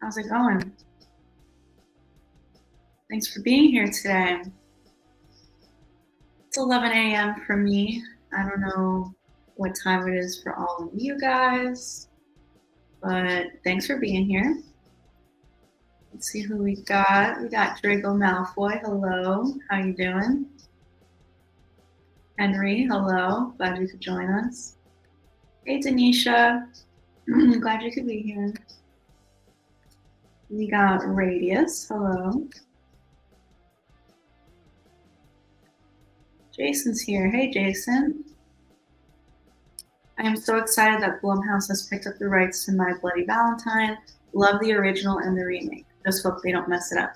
How's it going? Thanks for being here today. It's 11 a.m. for me. I don't know what time it is for all of you guys, but thanks for being here. Let's see who we got. We got Draco Malfoy. Hello. How you doing? Henry, hello. Glad you could join us. Hey, Denisha. Glad you could be here. We got Radius. Hello. Jason's here. Hey, Jason. I am so excited that Blumhouse has picked up the rights to My Bloody Valentine. Love the original and the remake. Just hope they don't mess it up.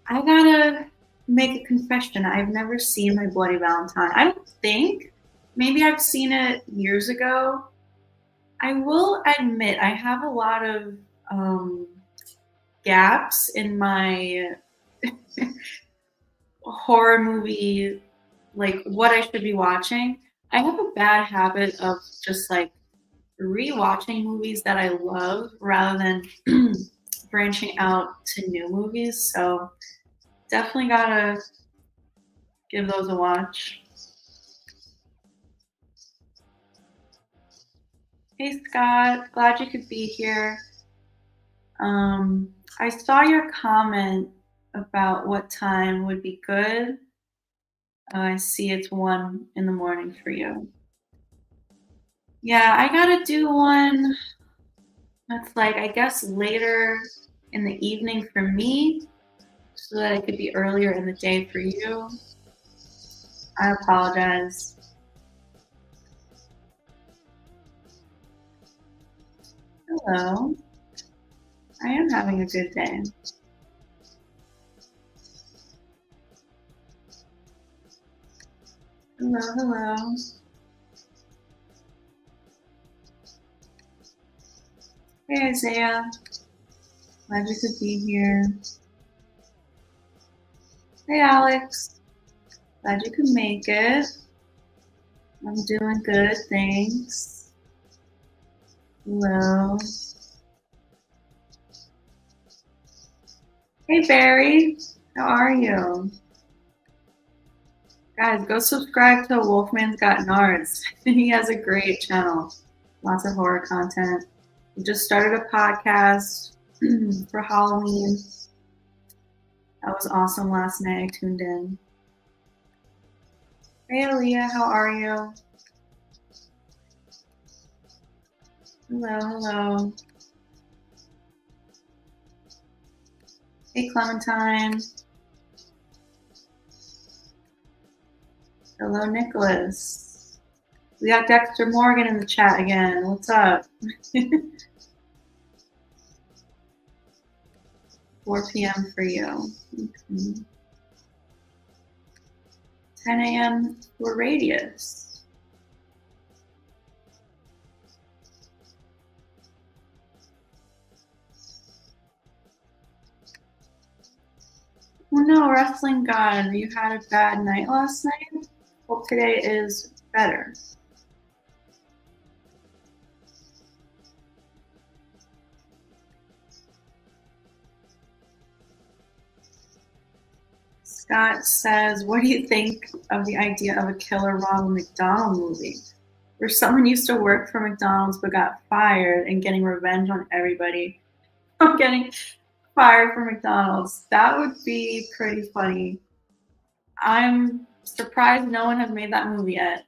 I gotta make a confession. I've never seen My Bloody Valentine. I don't think. Maybe I've seen it years ago. I will admit I have a lot of gaps in my horror movie, like what I should be watching. I have a bad habit of just like rewatching movies that I love rather than branching out to new movies. So definitely gotta give those a watch. Hey Scott, glad you could be here. I saw your comment about what time would be good. I see it's 1 in the morning for you. Yeah, I gotta do one that's like, I guess, later in the evening for me so that it could be earlier in the day for you. I apologize. Hello. I am having a good day. Hello, hello. Hey, Isaiah. Glad you could be here. Hey, Alex. Glad you could make it. I'm doing good, thanks. Hello. Hey, Barry. How are you? Guys, go subscribe to Wolfman's Got Nards. He has a great channel. Lots of horror content. We just started a podcast for Halloween. That was awesome last night. I tuned in. Hey, Aaliyah, how are you? Hello, hello. Hey, Clementine. Hello, Nicholas. We got Dexter Morgan in the chat again. What's up? 4 p.m. for you. Okay. 10 a.m. for Radius. Oh no, Wrestling God, you had a bad night last night? Hope today is better. Scott says, what do you think of the idea of a Killer Ronald McDonald movie? Where someone used to work for McDonald's but got fired and getting revenge on everybody from getting fired from McDonald's. That would be pretty funny. I'm surprised no one has made that movie yet.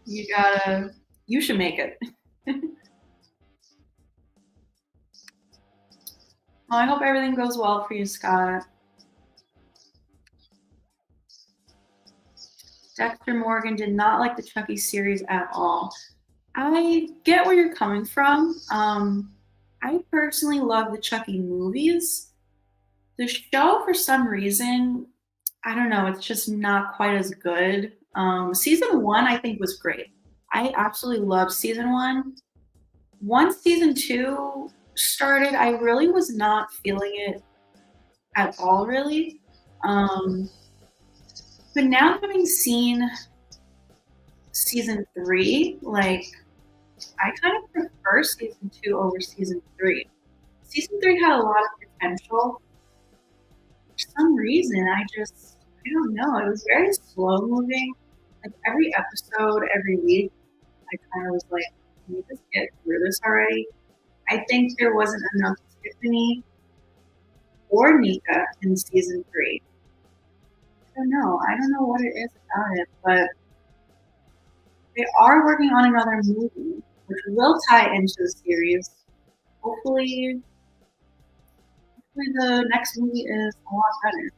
You should make it. Well, I hope everything goes well for you, Scott. Dexter Morgan did not like the Chucky series at all. I get where you're coming from. I personally love the Chucky movies. The show, for some reason, I don't know, it's just not quite as good. Season 1, I think, was great. I absolutely loved season 1. Once season 2 started, I really was not feeling it at all, really. But now having seen season 3, like, I kind of prefer season 2 over season 3. season 3 had a lot of potential. For some reason, I don't know, it was very slow moving. Like every episode, every week, I kind of was like, can we just get through this already? I think there wasn't enough Tiffany or Nika in season 3. I don't know. I don't know what it is about it, but they are working on another movie, which will tie into the series. Hopefully, the next movie is a lot better.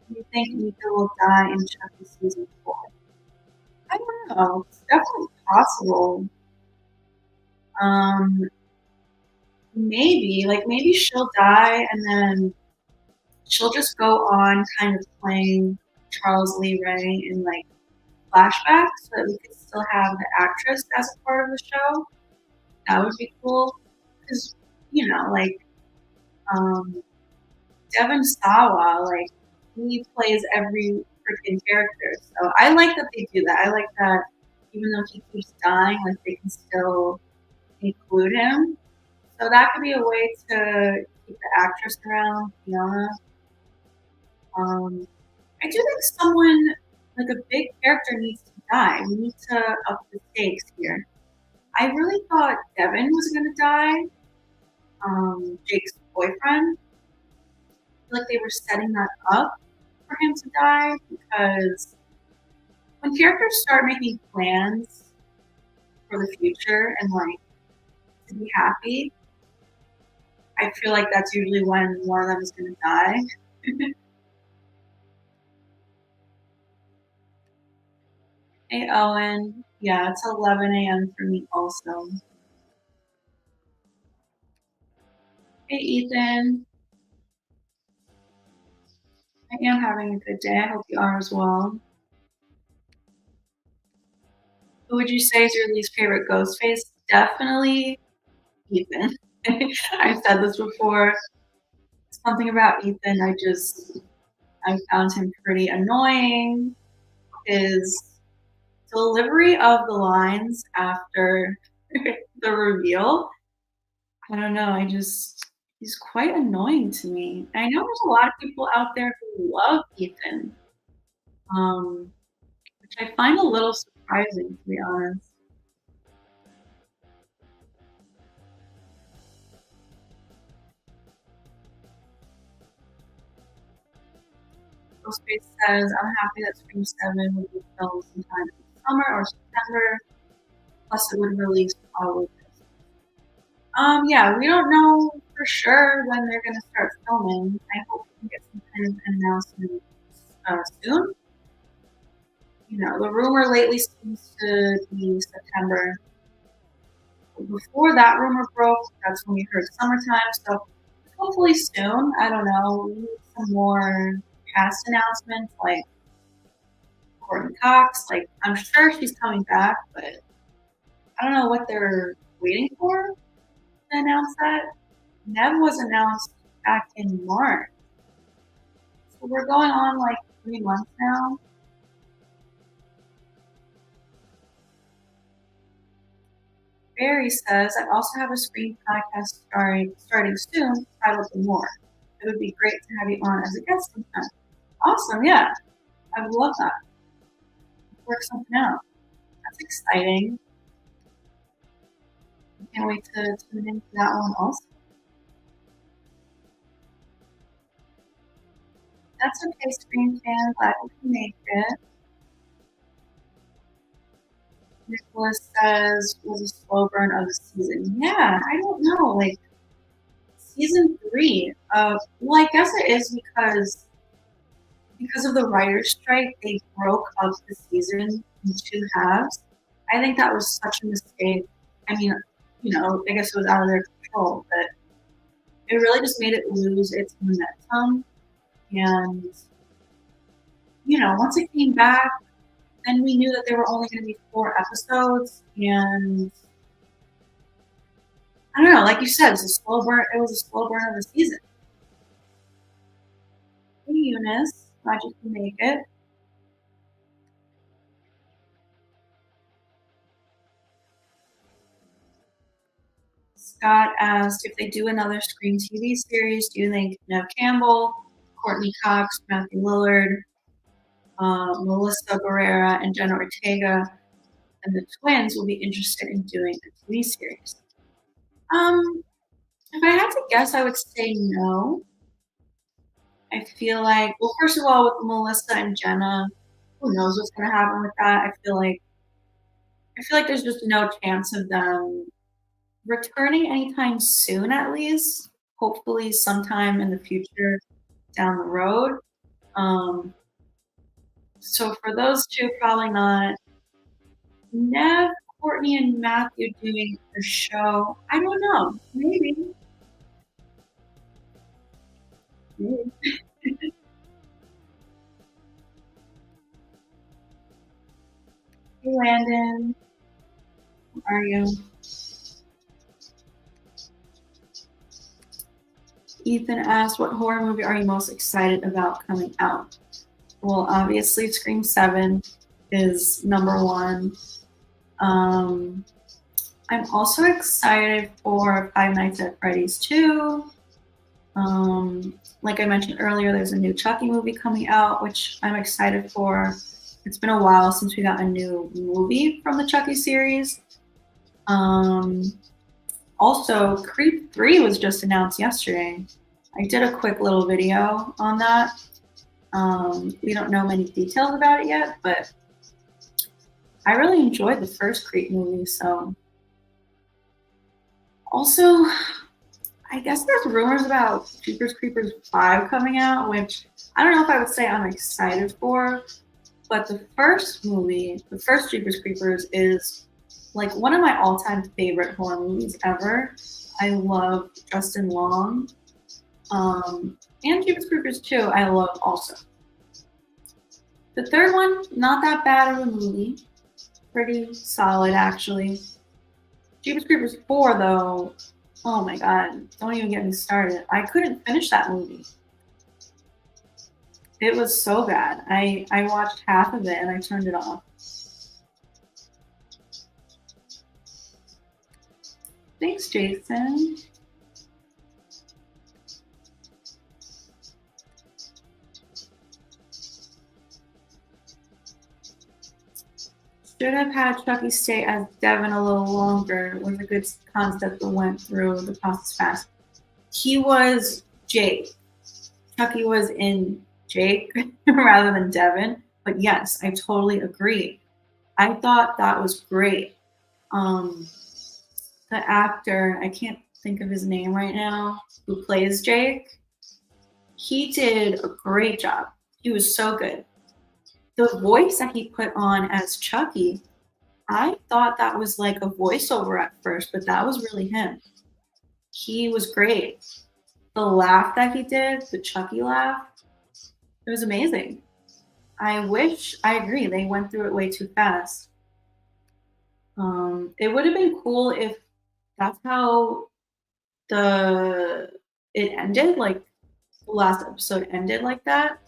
Do you think Nika will die in Chucky season 4? I don't know. It's definitely possible. Um, maybe she'll die and then she'll just go on kind of playing Charles Lee Ray in like flashbacks so that we could still have the actress as a part of the show. That would be cool. Because, like um, Devon Sawa, like he plays every freaking character. So I like that they do that. I like that even though he keeps dying, like they can still include him. So that could be a way to keep the actress around, Fiona. I do think someone like a big character needs to die. We need to up the stakes here. I really thought Devin was gonna die, Jake's boyfriend. I feel like they were setting that up for him to die because when characters start making plans for the future and like to be happy, I feel like that's usually when one of them is gonna die. Hey Owen, yeah, it's 11 a.m. for me also. Hey Ethan, I am having a good day. I hope you are as well. Who would you say is your least favorite Ghostface? Definitely Ethan. I've said this before. Something about Ethan, I found him pretty annoying. His delivery of the lines after the reveal, I don't know. He's quite annoying to me. I know there's a lot of people out there who love Ethan, um, which I find a little surprising, to be honest. Ghostface says, I'm happy that Scream 7 will be filmed sometime in summer or September, plus it would release probably. Yeah, we don't know for sure when they're going to start filming. I hope we can get some kind of announcement soon. The rumor lately seems to be September. Before that rumor broke, that's when we heard summertime. So hopefully soon. I don't know. We need some more cast announcements, like Courtney Cox. Like I'm sure she's coming back, but I don't know what they're waiting for to announce that. Nev was announced back in March, so we're going on like 3 months now. Barry says, I also have a screen podcast starting soon titled The More. It would be great to have you on as a guest sometime. Awesome, yeah. I would love that. Work something out. That's exciting. I can't wait to tune into that one also. That's okay, Screen fan. Glad we can make it. Nicholas says, was a slow burn of the season. Yeah, I don't know. Like, season 3, well, I guess it is because of the writer's strike, they broke up the season in 2 halves. I think that was such a mistake. I mean, I guess it was out of their control, but it really just made it lose its momentum. And, once it came back, then we knew that there were only going to be 4 episodes. And I don't know, like you said, it was a slow burn. It was a slow burn of the season. Hey, Eunice, glad you can make it. Scott asked if they do another Scream TV series, do you think Nev Campbell, Courtney Cox, Matthew Lillard, Melissa Barrera, and Jenna Ortega and the twins will be interested in doing a TV series? If I had to guess, I would say no. I feel like, well, first of all, with Melissa and Jenna, who knows what's going to happen with that? I feel like there's just no chance of them returning anytime soon, at least. Hopefully, sometime in the future down the road. Um, so for those two, probably not. Nev, Courtney, and Matthew doing a show. I don't know. Maybe. Maybe. Hey, Landon. How are you? Ethan asked, what horror movie are you most excited about coming out? Well, obviously, Scream 7 is number one. I'm also excited for Five Nights at Freddy's 2. Like I mentioned earlier, there's a new Chucky movie coming out, which I'm excited for. It's been a while since we got a new movie from the Chucky series. Also, Creep 3 was just announced yesterday. I did a quick little video on that. We don't know many details about it yet, but I really enjoyed the first Creep movie, so. Also, I guess there's rumors about Jeepers Creepers 5 coming out, which I don't know if I would say I'm excited for, but the first movie, the first Jeepers Creepers, is like one of my all-time favorite horror movies ever. I love Justin Long. And Jeepers Creepers 2, I love also. The third one, not that bad of a movie. Pretty solid, actually. Jeepers Creepers 4, though, oh my god, don't even get me started. I couldn't finish that movie. It was so bad. I watched half of it and I turned it off. Thanks, Jason. Should have had Chucky stay as Devin a little longer. Was a good concept that went through the process fast. He was Jake. Chucky was in Jake rather than Devin. But yes, I totally agree. I thought that was great. The actor, I can't think of his name right now, who plays Jake, he did a great job. He was so good. The voice that he put on as Chucky, I thought that was like a voiceover at first, but that was really him. He was great. The laugh that he did, the Chucky laugh, it was amazing. I agree, they went through it way too fast. It would have been cool if that's how it ended, like the last episode ended like that.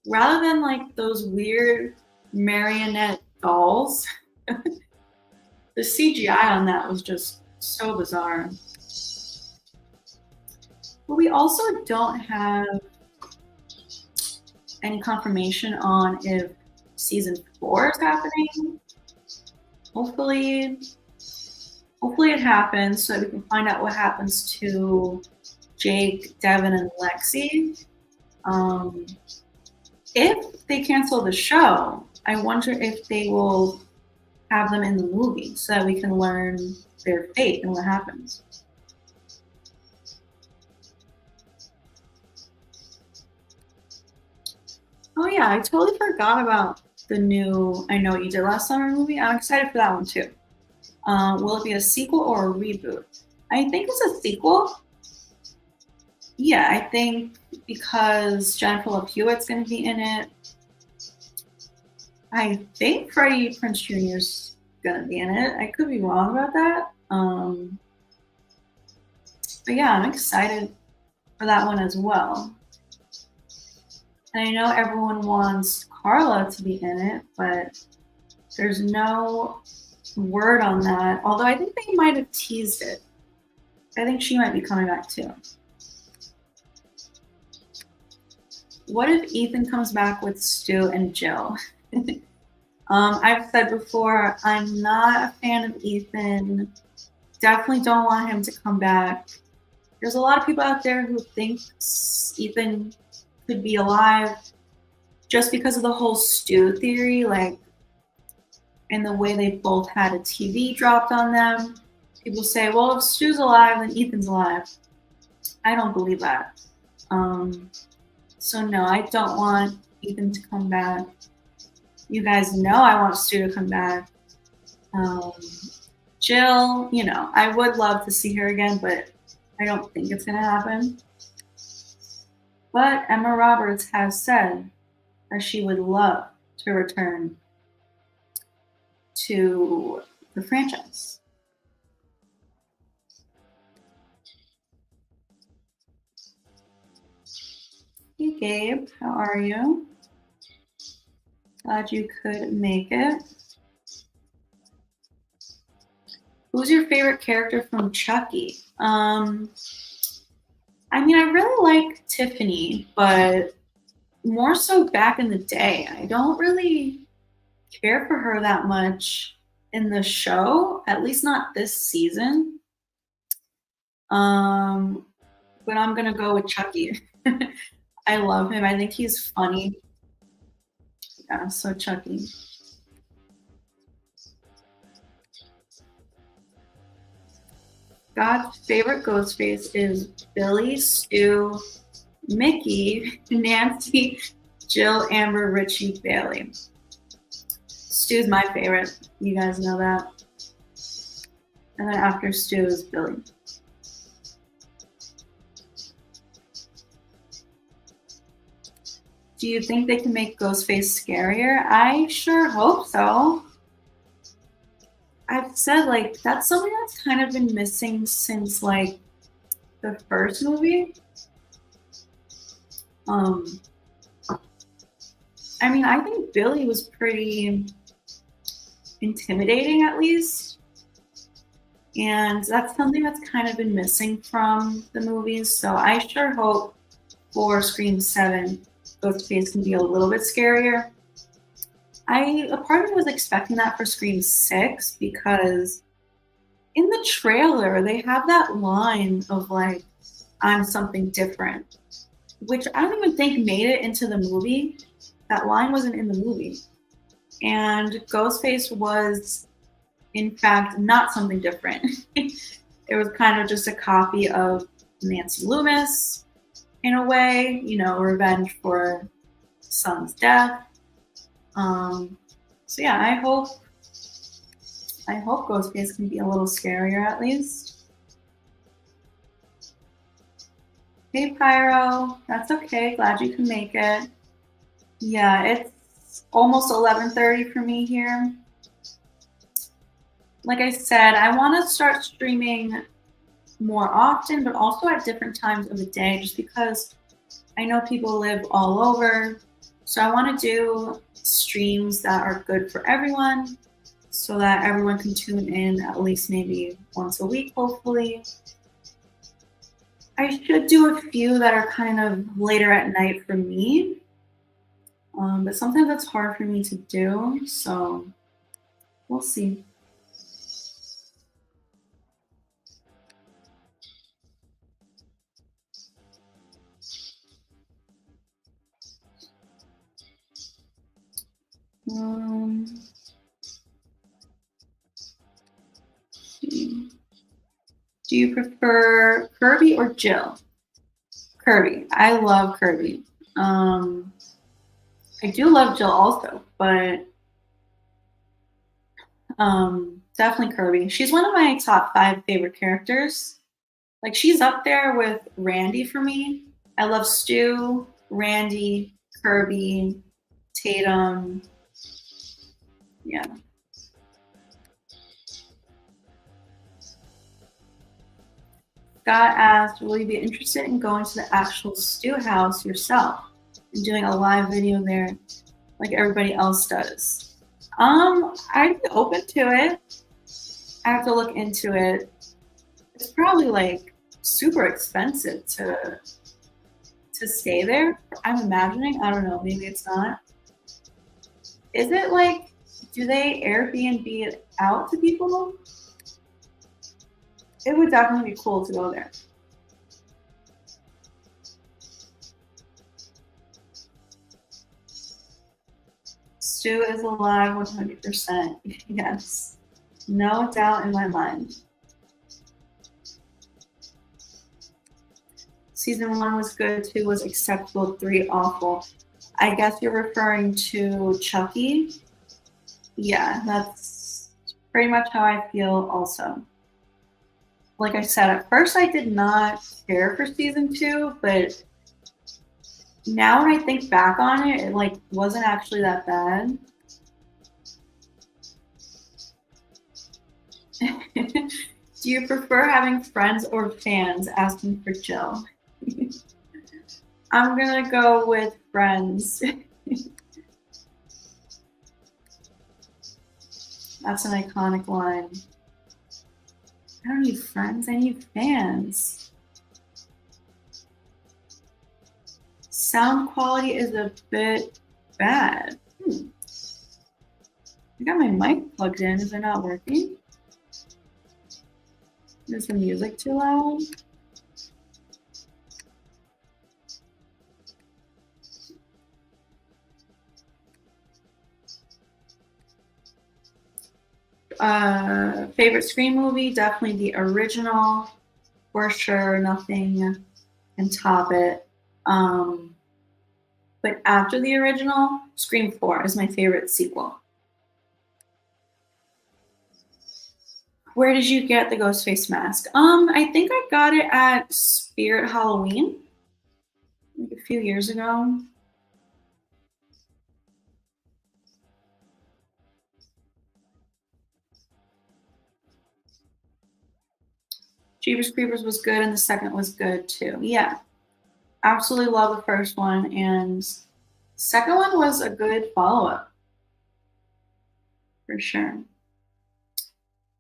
Rather than like those weird marionette dolls, the CGI on that was just so bizarre. But we also don't have any confirmation on if season 4 is happening. Hopefully it happens so that we can find out what happens to Jake, Devin, and Lexi. If they cancel the show, I wonder if they will have them in the movie so that we can learn their fate and what happens. Oh yeah, I totally forgot about the new I Know What You Did Last Summer movie. I'm excited for that one too. Will it be a sequel or a reboot? I think it's a sequel. Yeah, I think because Jennifer Love Hewitt's going to be in it. I think Freddie Prinze Jr. is going to be in it. I could be wrong about that. But yeah, I'm excited for that one as well. And I know everyone wants Carla to be in it, but there's no word on that. Although I think they might have teased it. I think she might be coming back too. What if Ethan comes back with Stu and Jill? I've said before, I'm not a fan of Ethan. Definitely don't want him to come back. There's a lot of people out there who think Ethan could be alive just because of the whole Stu theory, like, and the way they both had a TV dropped on them. People say, well, if Stu's alive, then Ethan's alive. I don't believe that. So no, I don't want Ethan to come back. You guys know I want Stu to come back. Jill, you know, I would love to see her again, but I don't think it's going to happen. But Emma Roberts has said that she would love to return to the franchise. Hey Gabe, how are you? Glad you could make it. Who's your favorite character from Chucky? I mean, I really like Tiffany, but more so back in the day. I don't really care for her that much in the show, at least not this season. But I'm gonna go with Chucky. I love him. I think he's funny. Yeah, so Chucky. God's favorite Ghostface is Billy, Stu, Mickey, Nancy, Jill, Amber, Richie, Bailey. Stu's my favorite. You guys know that. And then after Stu is Billy. Do you think they can make Ghostface scarier? I sure hope so. I've said, like, that's something that's kind of been missing since, like, the first movie. I mean, I think Billy was pretty intimidating, at least. And that's something that's kind of been missing from the movies. So I sure hope for Scream 7, Ghostface can be a little bit scarier. A part of me was expecting that for Scream 6 because in the trailer they have that line of like, I'm something different, which I don't even think made it into the movie. That line wasn't in the movie. And Ghostface was, in fact, not something different. It was kind of just a copy of Nancy Loomis, in a way, you know, revenge for son's death. So yeah, I hope Ghostface can be a little scarier at least. Hey Pyro, that's okay. Glad you can make it. Yeah, it's almost 11:30 for me here. Like I said, I want to start streaming more often, but also at different times of the day, just because I know people live all over. So I want to do streams that are good for everyone so that everyone can tune in at least maybe once a week, hopefully. I should do a few that are kind of later at night for me, but sometimes that's hard for me to do, so we'll see. Do you prefer Kirby or Jill? Kirby. I love Kirby. I do love Jill also, but definitely Kirby. She's one of my top 5 favorite characters. Like, she's up there with Randy for me. I love Stu, Randy, Kirby, Tatum. Yeah. Scott asked, will you be interested in going to the actual Stu house yourself and doing a live video there like everybody else does? I'd be open to it. I have to look into it. It's probably like super expensive to stay there. I'm imagining. I don't know. Maybe it's not. Is it like, do they Airbnb it out to people? It would definitely be cool to go there. Stu is alive 100%. Yes. No doubt in my mind. Season 1 was good, 2 was acceptable, 3 awful. I guess you're referring to Chucky. Yeah, that's pretty much how I feel also. Like I said, at first I did not care for season 2, but now when I think back on it, it like wasn't actually that bad. Do you prefer having friends or fans? Asking for Jill. I'm gonna go with friends. That's an iconic line. I don't need friends, I need fans. Sound quality is a bit bad. I got my mic plugged in. Is it not working? Is the music too loud? Favorite Scream movie? Definitely the original, for sure. Nothing can top it. But after the original, Scream 4 is my favorite sequel. Where did you get the Ghostface mask? I think I got it at Spirit Halloween, like a few years ago. Jeepers Creepers was good, and the second was good too. Yeah, absolutely love the first one, and the second one was a good follow up for sure.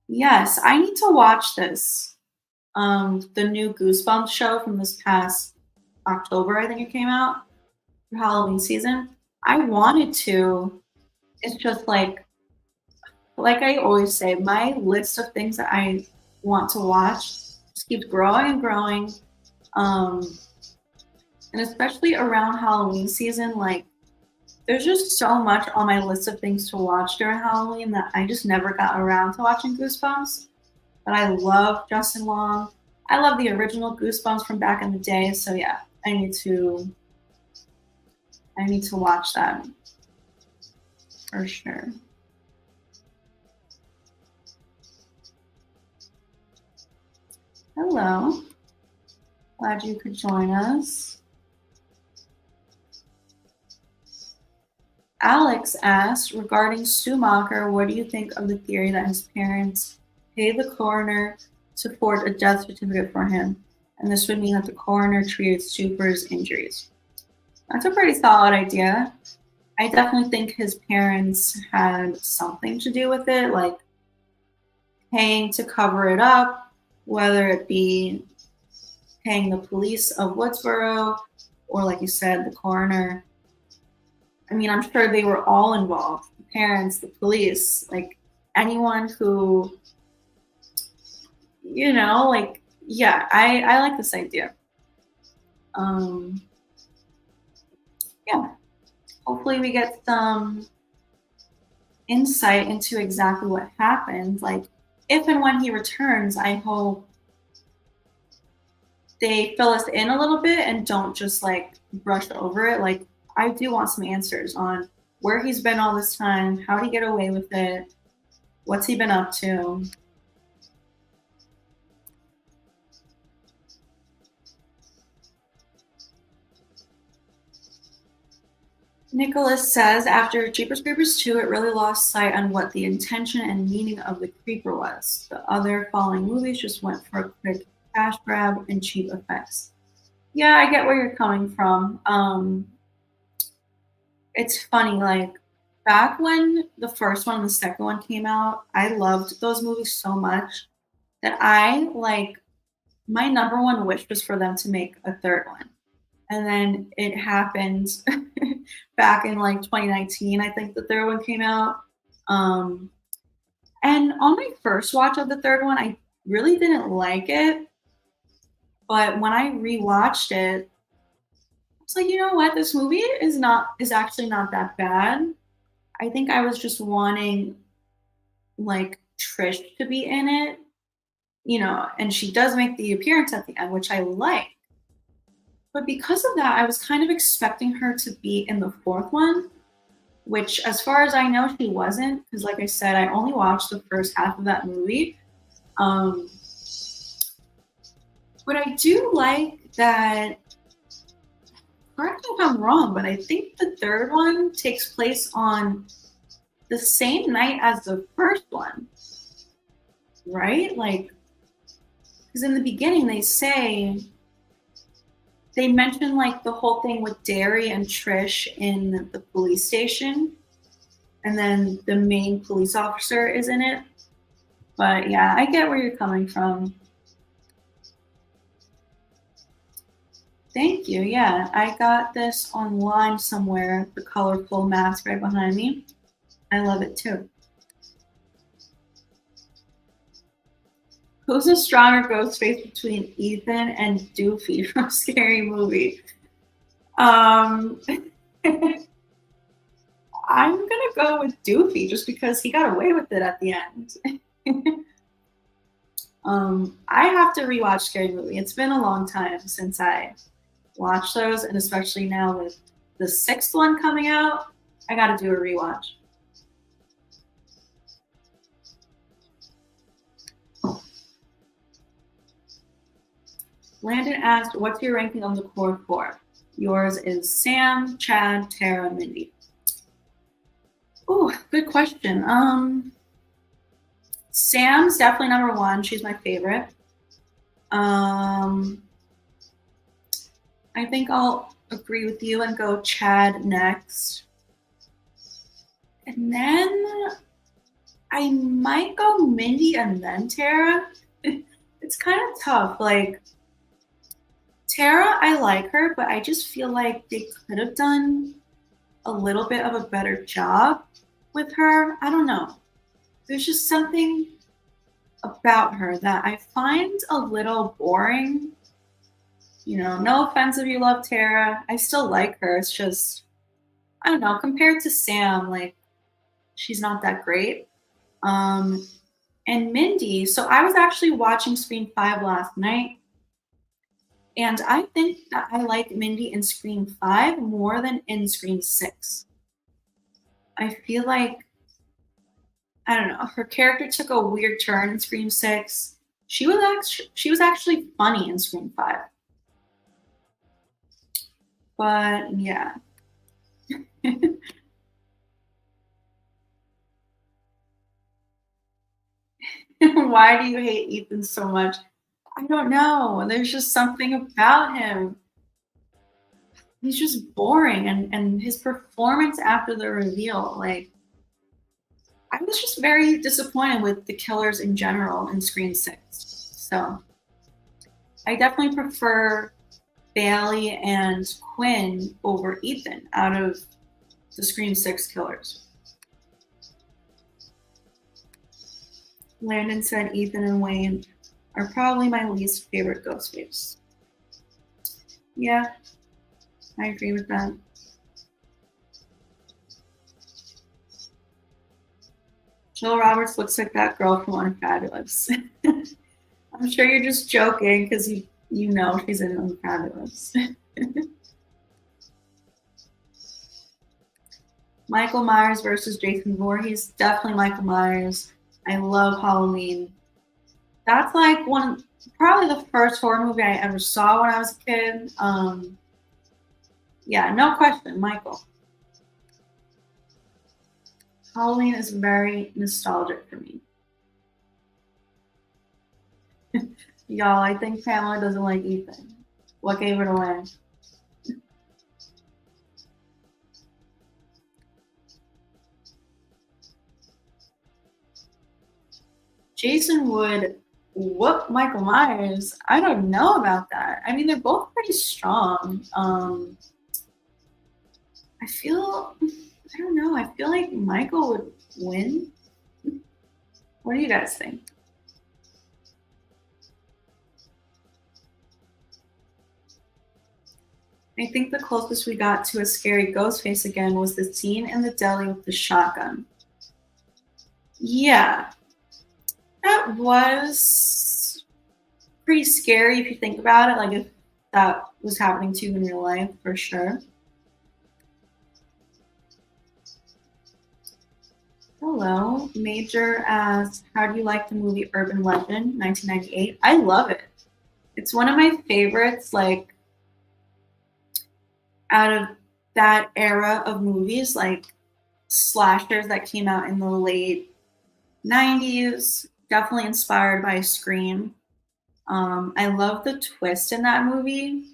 Yes, I need to watch this. The new Goosebumps show from this past October, I think it came out for Halloween season. I wanted to. It's just like I always say, my list of things that I want to watch just keeps growing and growing. And especially around Halloween season, like there's just so much on my list of things to watch during Halloween that I just never got around to watching Goosebumps. But I love Justin Long. I love the original Goosebumps from back in the day. So yeah, I need to watch that for sure. Hello. Glad you could join us. Alex asked, regarding Schumacher, what do you think of the theory that his parents paid the coroner to forge a death certificate for him? And this would mean that the coroner treated Super's injuries. That's a pretty solid idea. I definitely think his parents had something to do with it, like paying to cover it up, whether it be paying the police of Woodsboro or, like you said, the coroner. I mean, I'm sure they were all involved, the parents, the police, like anyone who, like, yeah, I like this idea. Yeah, hopefully we get some insight into exactly what happened. Like, if and when he returns, I hope they fill us in a little bit and don't just like brush over it. Like, I do want some answers on where he's been all this time, how did he get away with it, what's he been up to. Nicholas says, after Jeepers Creepers 2, it really lost sight on what the intention and meaning of the creeper was. The other following movies just went for a quick cash grab and cheap effects. Yeah, I get where you're coming from. It's funny, like back when the first one and the second one came out, I loved those movies so much that I like my number one wish was for them to make a third one. And then it happened back in like 2019, I think the third one came out. Um, and on my first watch of the third one, I really didn't like it. But when I rewatched it, I was like, you know what? This movie is actually not that bad. I think I was just wanting like Trish to be in it, and she does make the appearance at the end, which I like. But because of that, I was kind of expecting her to be in the fourth one, which, as far as I know, she wasn't. Because, like I said, I only watched the first half of that movie. Um, but I do like that. Correct me if I'm wrong, but I think the third one takes place on the same night as the first one, right? Like, because in the beginning they mention like the whole thing with Derry and Trish in the police station, and then the main police officer is in it. But yeah, I get where you're coming from. Thank you. Yeah, I got this online somewhere, the colorful mask right behind me. I love it too. Who's a stronger Ghostface between Ethan and Doofy from Scary Movie? Um, I'm gonna go with Doofy just because he got away with it at the end. I have to rewatch Scary Movie. It's been a long time since I watched those, and especially now with the sixth one coming out, I got to do a rewatch. Landon asked, "What's your ranking of the core four?" Yours is Sam, Chad, Tara, Mindy. Oh, good question. Sam's definitely number one. She's my favorite. I think I'll agree with you and go Chad next. And then I might go Mindy and then Tara. It's kind of tough. Like, Tara, I like her, but I just feel like they could have done a little bit of a better job with her. I don't know. There's just something about her that I find a little boring. No offense if you love Tara. I still like her. It's just, I don't know, compared to Sam, like, she's not that great. And Mindy, so I was actually watching Scream 5 last night, and I think that I like Mindy in Scream 5 more than in Scream 6. I feel like, I don't know, her character took a weird turn in Scream 6. She was actually funny in Scream 5. But yeah. Why do you hate Ethan so much? I don't know. There's just something about him. He's just boring, and his performance after the reveal, like, I was just very disappointed with the killers in general in Scream 6. So I definitely prefer Bailey and Quinn over Ethan out of the Scream 6 killers. Landon said Ethan and Wayne are probably my least favorite Ghostface. Yeah, I agree with that. Jill Roberts looks like that girl from Unfabulous. I'm sure you're just joking because you know she's in Unfabulous. Michael Myers versus Jason Voorhees. Definitely Michael Myers. I love Halloween. That's like probably the first horror movie I ever saw when I was a kid. Yeah, no question, Michael. Halloween is very nostalgic for me. Y'all, I think Pamela doesn't like Ethan. What gave it away? Jason would whoop Michael Myers. I don't know about that. I mean, they're both pretty strong. I don't know. I feel like Michael would win. What do you guys think? I think the closest we got to a scary Ghostface again was the scene in the deli with the shotgun. Yeah, that was pretty scary if you think about it, like if that was happening to you in real life, for sure. Hello, Major asks, how do you like the movie Urban Legend, 1998? I love it. It's one of my favorites, like, out of that era of movies, like slashers that came out in the late 90s, definitely inspired by Scream. I love the twist in that movie.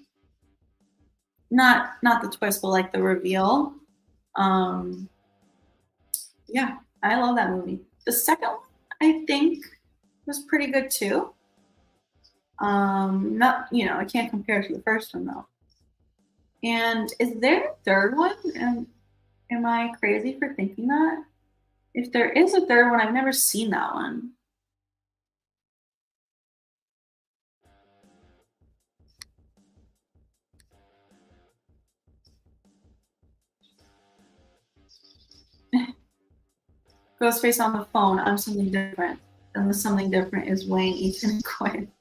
Not the twist, but like the reveal. Um, yeah, I love that movie. The second one, I think, was pretty good too. Not I can't compare to the first one though. And is there a third one? And am I crazy for thinking that? If there is a third one, I've never seen that one. Ghostface on the phone, I'm something different. And the something different is Wayne, Ethan, and Quinn.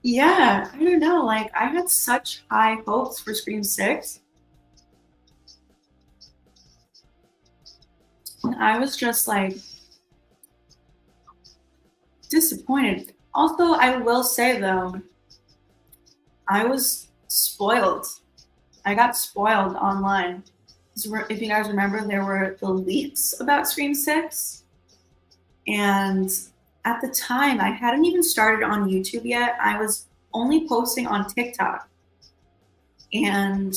Yeah, I don't know. Like, I had such high hopes for Scream 6. And I was just like disappointed. Also, I will say though, I was spoiled. I got spoiled online. If you guys remember, there were the leaks about Scream 6. And at the time, I hadn't even started on YouTube yet. I was only posting on TikTok. And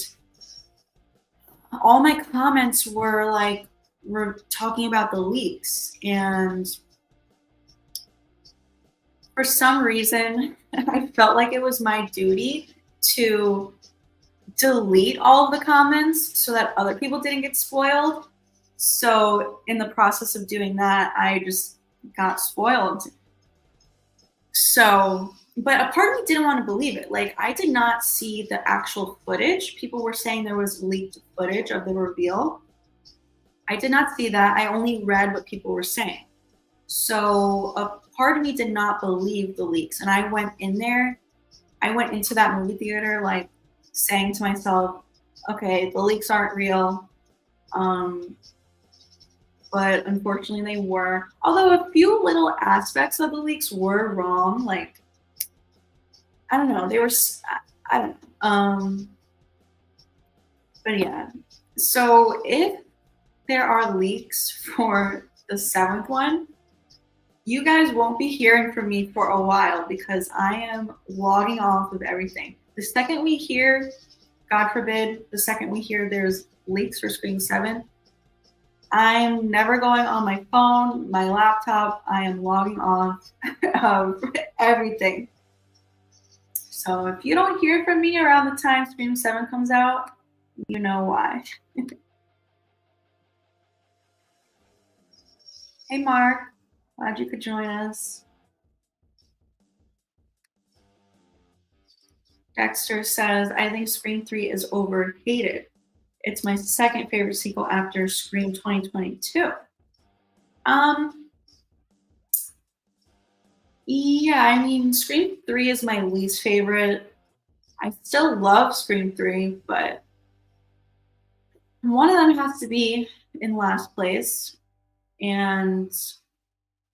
all my comments were like, we're talking about the leaks. And for some reason, I felt like it was my duty to delete all of the comments so that other people didn't get spoiled. So in the process of doing that, I just got spoiled. So, but a part of me didn't want to believe it. Like, I did not see the actual footage. People were saying there was leaked footage of the reveal. I did not see that. I only read what people were saying. So a part of me did not believe the leaks. And I went into that movie theater, like, saying to myself, okay, the leaks aren't real. But unfortunately they were. Although a few little aspects of the leaks were wrong. Like, I don't know. They were, I don't know. But yeah. So if there are leaks for the 7th one, you guys won't be hearing from me for a while because I am logging off of everything. The second we hear, God forbid, the second we hear there's leaks for Scream 7, I'm never going on my phone, my laptop. I am logging off of everything. So if you don't hear from me around the time Scream 7 comes out, you know why. Hey, Mark. Glad you could join us. Dexter says, I think Scream 3 is overhated. It's my second favorite sequel after Scream 2022. Yeah, I mean, Scream 3 is my least favorite. I still love Scream 3, but one of them has to be in last place. And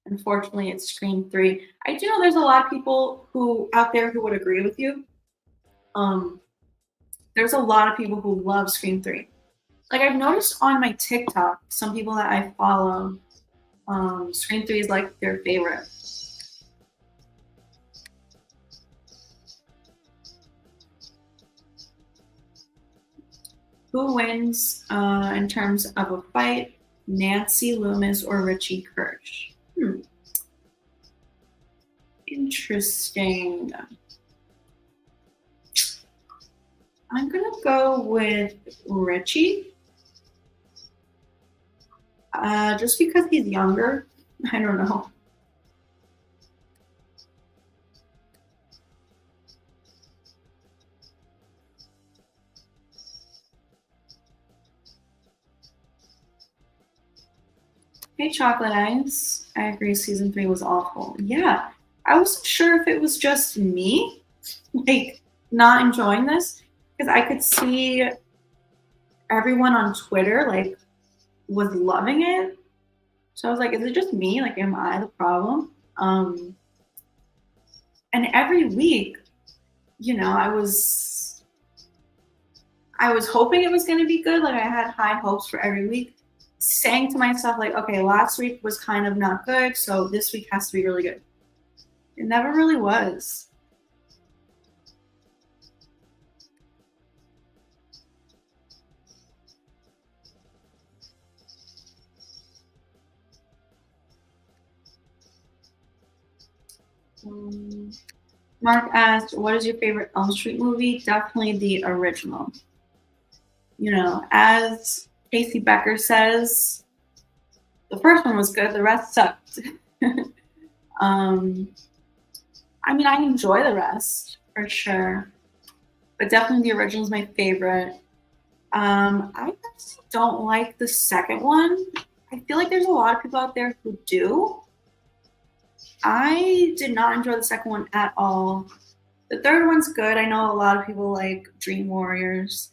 unfortunately, it's Scream 3. I do know there's a lot of people out there who would agree with you. There's a lot of people who love Scream 3. Like, I've noticed on my TikTok, some people that I follow, Scream 3 is like their favorite. Who wins in terms of a fight, Nancy Loomis or Richie Kirsch? Interesting. I'm gonna go with Richie. Just because he's younger. I don't know. Hey, Chocolate Ice. I agree, season 3 was awful. Yeah, I wasn't sure if it was just me, like, not enjoying this, because I could see everyone on Twitter, like, was loving it. So I was like, is it just me? Like, am I the problem? And every week, you know, I was hoping it was going to be good. Like, I had high hopes for every week, saying to myself, like, okay, last week was kind of not good, so this week has to be really good. It never really was. Mark asked, what is your favorite Elm Street movie? Definitely the original. You know, as Casey Becker says, the first one was good, the rest sucked. I mean, I enjoy the rest for sure, but definitely the original is my favorite. I personally don't like the second one. I feel like there's a lot of people out there who do. I did not enjoy the second one at all. The third one's good. I know a lot of people like Dream Warriors.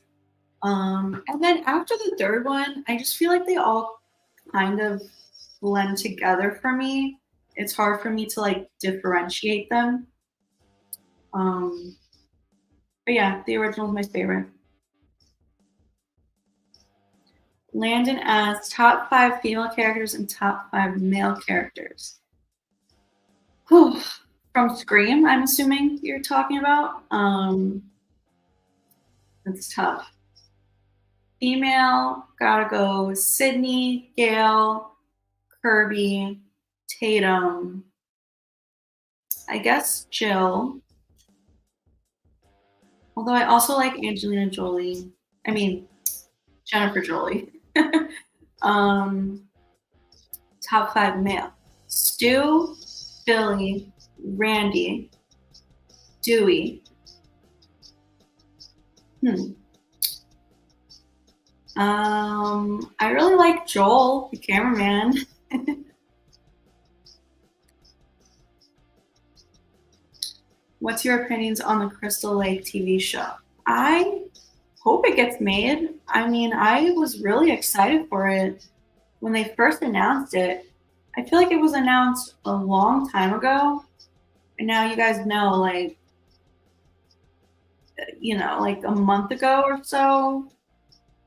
And then after the third one, I just feel like they all kind of blend together for me. It's hard for me to like differentiate them. Um, but yeah, the original is my favorite. Landon asks top 5 female characters and top 5 male characters. Whew. From Scream, I'm assuming you're talking about. That's tough. Female, gotta go Sydney, Gail, Kirby, Tatum. I guess Jill. Although I also like Angelina Jolie. I mean, Jennifer Jolie. um, top 5 male. Stu, Billy, Randy, Dewey. I really like Joel, the cameraman. What's your opinions on the Crystal Lake TV show? I hope it gets made. I mean, I was really excited for it when they first announced it. I feel like it was announced a long time ago. And now you guys know, like, you know, like a month ago or so,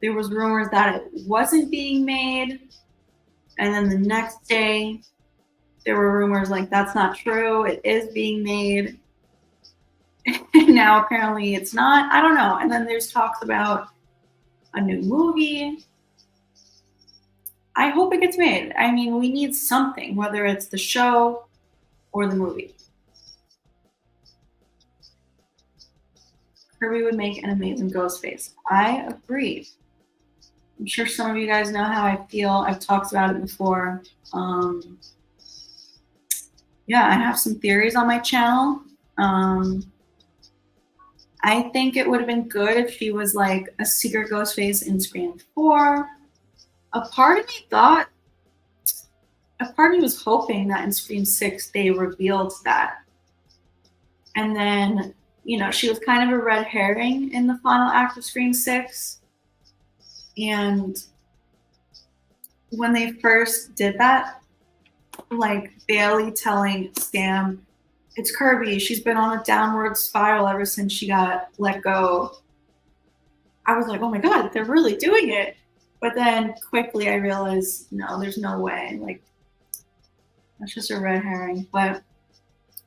there was rumors that it wasn't being made. And then the next day, there were rumors like that's not true. It is being made. And now apparently it's not. I don't know. And then there's talks about a new movie. I hope it gets made. I mean, we need something, whether it's the show or the movie. Kirby would make an amazing Ghostface. I agree. I'm sure some of you guys know how I feel. I've talked about it before. Yeah, I have some theories on my channel. I think it would have been good if she was like a secret Ghostface in Scream 4. A part of me was hoping that in Scream 6 they revealed that. And then, you know, she was kind of a red herring in the final act of Scream 6. And when they first did that, like Bailey telling Sam, it's Kirby, she's been on a downward spiral ever since she got let go. I was like, oh my God, they're really doing it. But then quickly I realized, no, there's no way. Like, that's just a red herring. But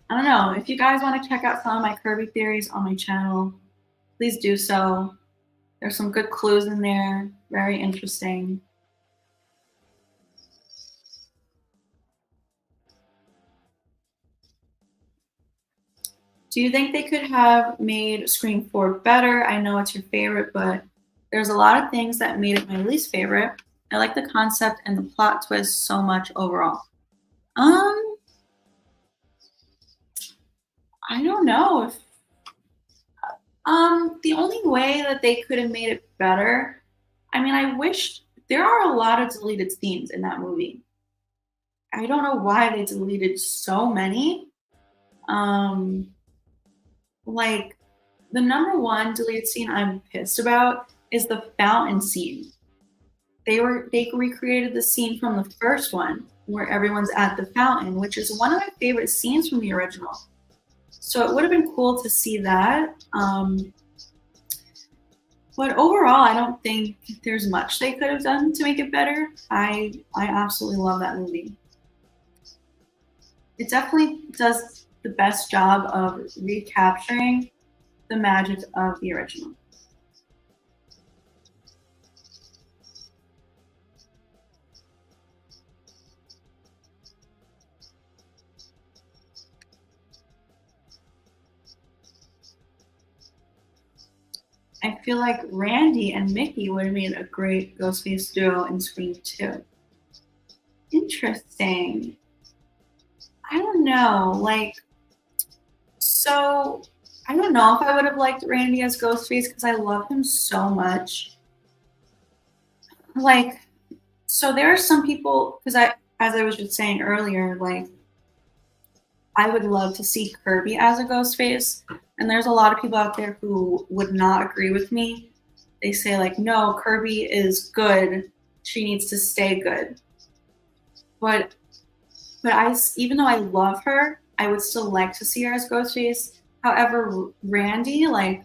I don't know. If you guys want to check out some of my Kirby theories on my channel, please do so. There's some good clues in there. Very interesting. Do you think they could have made Scream 4 better? I know it's your favorite, but there's a lot of things that made it my least favorite. I like the concept and the plot twist so much overall. Um, I don't know if the only way that they could have made it better, I mean, I wish there are a lot of deleted scenes in that movie. I don't know why they deleted so many. Um, like the number one deleted scene I'm pissed about is the fountain scene. They recreated the scene from the first one where everyone's at the fountain, which is one of my favorite scenes from the original. So it would have been cool to see that. But overall, I don't think there's much they could have done to make it better. I absolutely love that movie. It definitely does the best job of recapturing the magic of the original. I feel like Randy and Mickey would have made a great Ghostface duo in Scream 2. Interesting. I don't know. So I don't know if I would have liked Randy as Ghostface because I love him so much. Like, so there are some people, because as I was just saying earlier, like, I would love to see Kirby as a Ghostface. And there's a lot of people out there who would not agree with me. They say, like, no, Kirby is good. She needs to stay good. But even though I love her, I would still like to see her as Ghostface. However, Randy, like,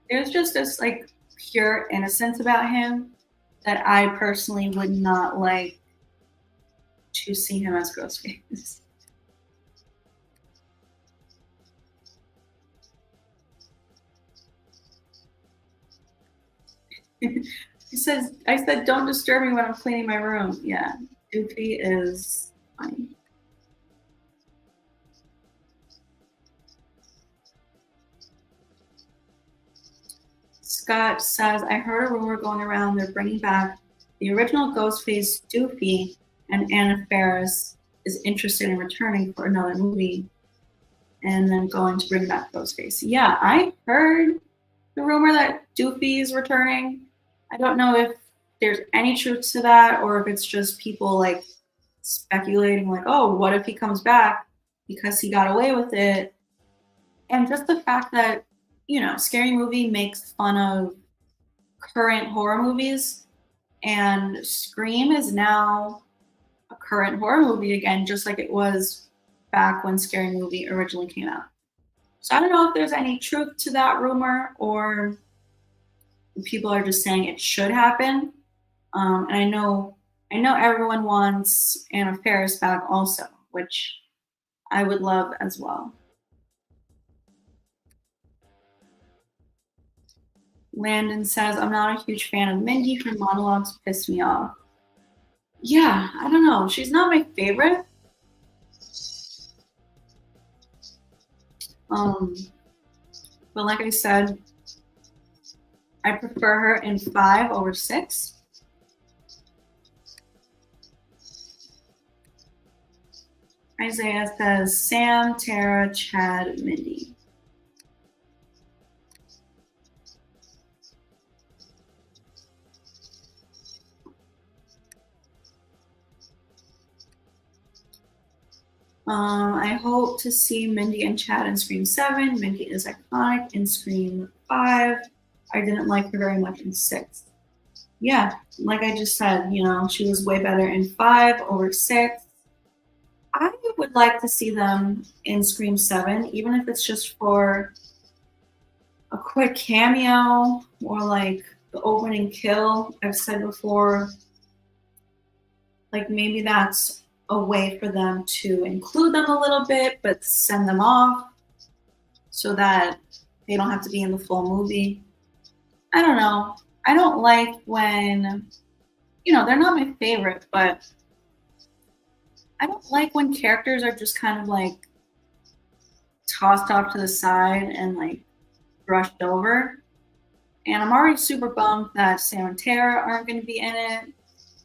there's just this like pure innocence about him that I personally would not like to see him as Ghostface. I said, don't disturb me when I'm cleaning my room. Yeah, Doofy is fine. Scott says, I heard a rumor going around they're bringing back the original Ghostface Doofy, and Anna Faris is interested in returning for another movie and then going to bring back Ghostface. Yeah, I heard the rumor that Doofy is returning. I don't know if there's any truth to that or if it's just people like speculating, like, oh, what if he comes back because he got away with it? And just the fact that, Scary Movie makes fun of current horror movies, and Scream is now a current horror movie again, just like it was back when Scary Movie originally came out. So I don't know if there's any truth to that rumor or people are just saying it should happen. And I know everyone wants Anna Faris back also, which I would love as well. Landon says, I'm not a huge fan of Mindy. Her monologues piss me off. Yeah, I don't know. She's not my favorite. Um, but like I said, I prefer her in 5 over 6. Isaiah says, Sam, Tara, Chad, Mindy. I hope to see Mindy and Chad in Scream 7. Mindy is iconic in Scream 5. I didn't like her very much in 6. Yeah, like I just said, she was way better in 5 over 6. I would like to see them in Scream 7, even if it's just for a quick cameo or like the opening kill. I've said before, like maybe that's a way for them to include them a little bit, but send them off so that they don't have to be in the full movie. I don't know. I don't like when, they're not my favorite, but I don't like when characters are just kind of like tossed off to the side and like brushed over. And I'm already super bummed that Sam and Tara aren't going to be in it.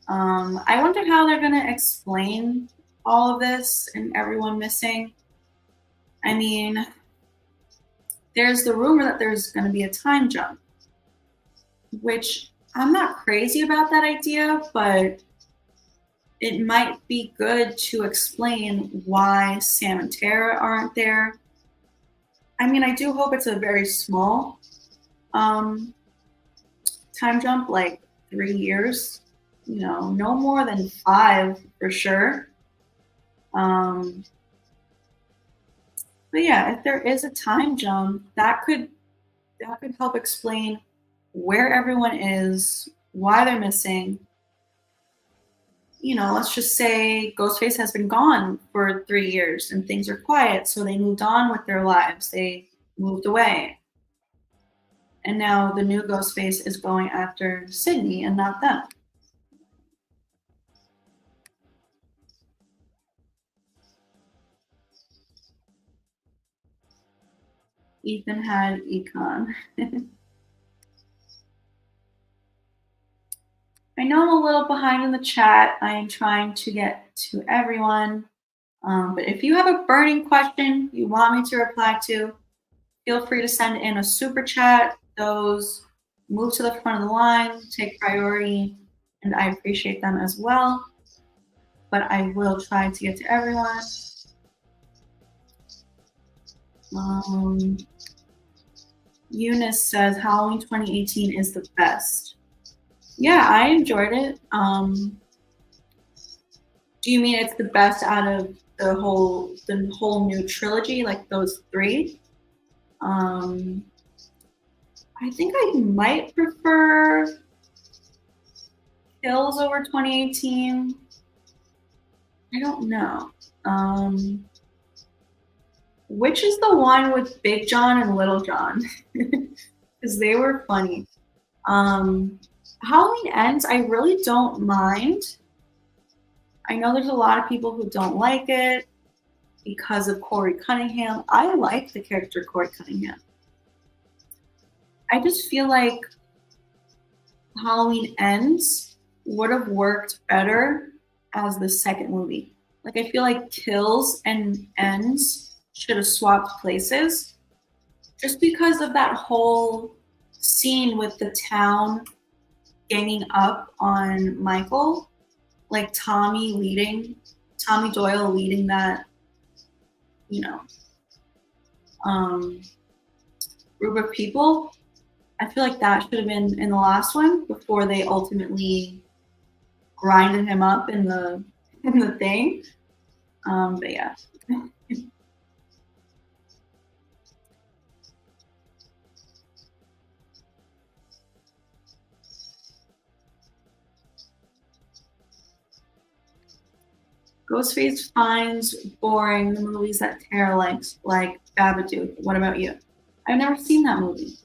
I wonder how they're going to explain all of this and everyone missing. I mean, there's the rumor that there's going to be a time jump, which I'm not crazy about that idea, but it might be good to explain why Sam and Tara aren't there. I mean, I do hope it's a very small time jump, like 3 years, you know, no more than 5 for sure. But yeah, if there is a time jump, that could help explain where everyone is, why they're missing. You know, let's just say Ghostface has been gone for 3 years and things are quiet, so they moved on with their lives. They moved away. And now the new Ghostface is going after Sydney and not them. Ethan had econ. I know I'm a little behind in the chat. I am trying to get to everyone. But if you have a burning question you want me to reply to, feel free to send in a super chat. Those move to the front of the line, take priority, and I appreciate them as well. But I will try to get to everyone. Eunice says Halloween 2018 is the best. Yeah, I enjoyed it. Do you mean it's the best out of the whole new trilogy, like those 3? I think I might prefer Kills over 2018. I don't know. Which is the one with Big John and Little John? Because they were funny. Halloween Ends, I really don't mind. I know there's a lot of people who don't like it because of Corey Cunningham. I like the character Corey Cunningham. I just feel like Halloween Ends would have worked better as the second movie. Like, I feel like Kills and Ends should have swapped places just because of that whole scene with the town ganging up on Michael, like Tommy Doyle leading that, you know, group of people. I feel like that should have been in the last one before they ultimately grinded him up in the thing. But yeah. Ghostface finds boring the movies that Tara likes, like Babadook. What about you? I've never seen that movie.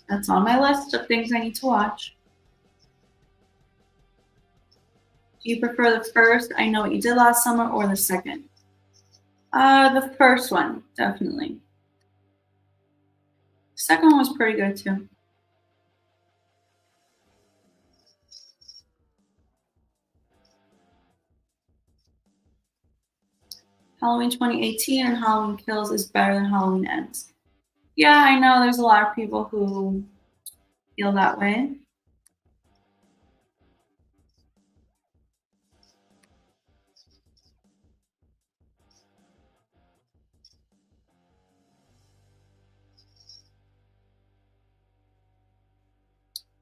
That's on my list of things I need to watch. Do you prefer the first I Know What You Did Last Summer or the second? The first one, definitely. The second one was pretty good too. Halloween 2018 and Halloween Kills is better than Halloween Ends. Yeah, I know there's a lot of people who feel that way.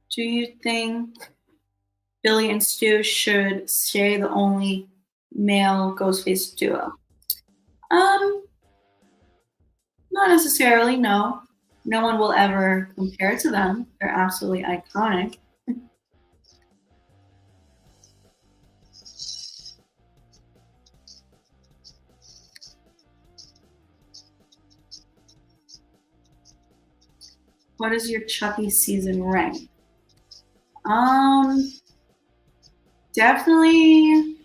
Do you think Billy and Stu should stay the only male Ghostface duo? Not necessarily, no. No one will ever compare to them. They're absolutely iconic. What is your Chucky season rank? Definitely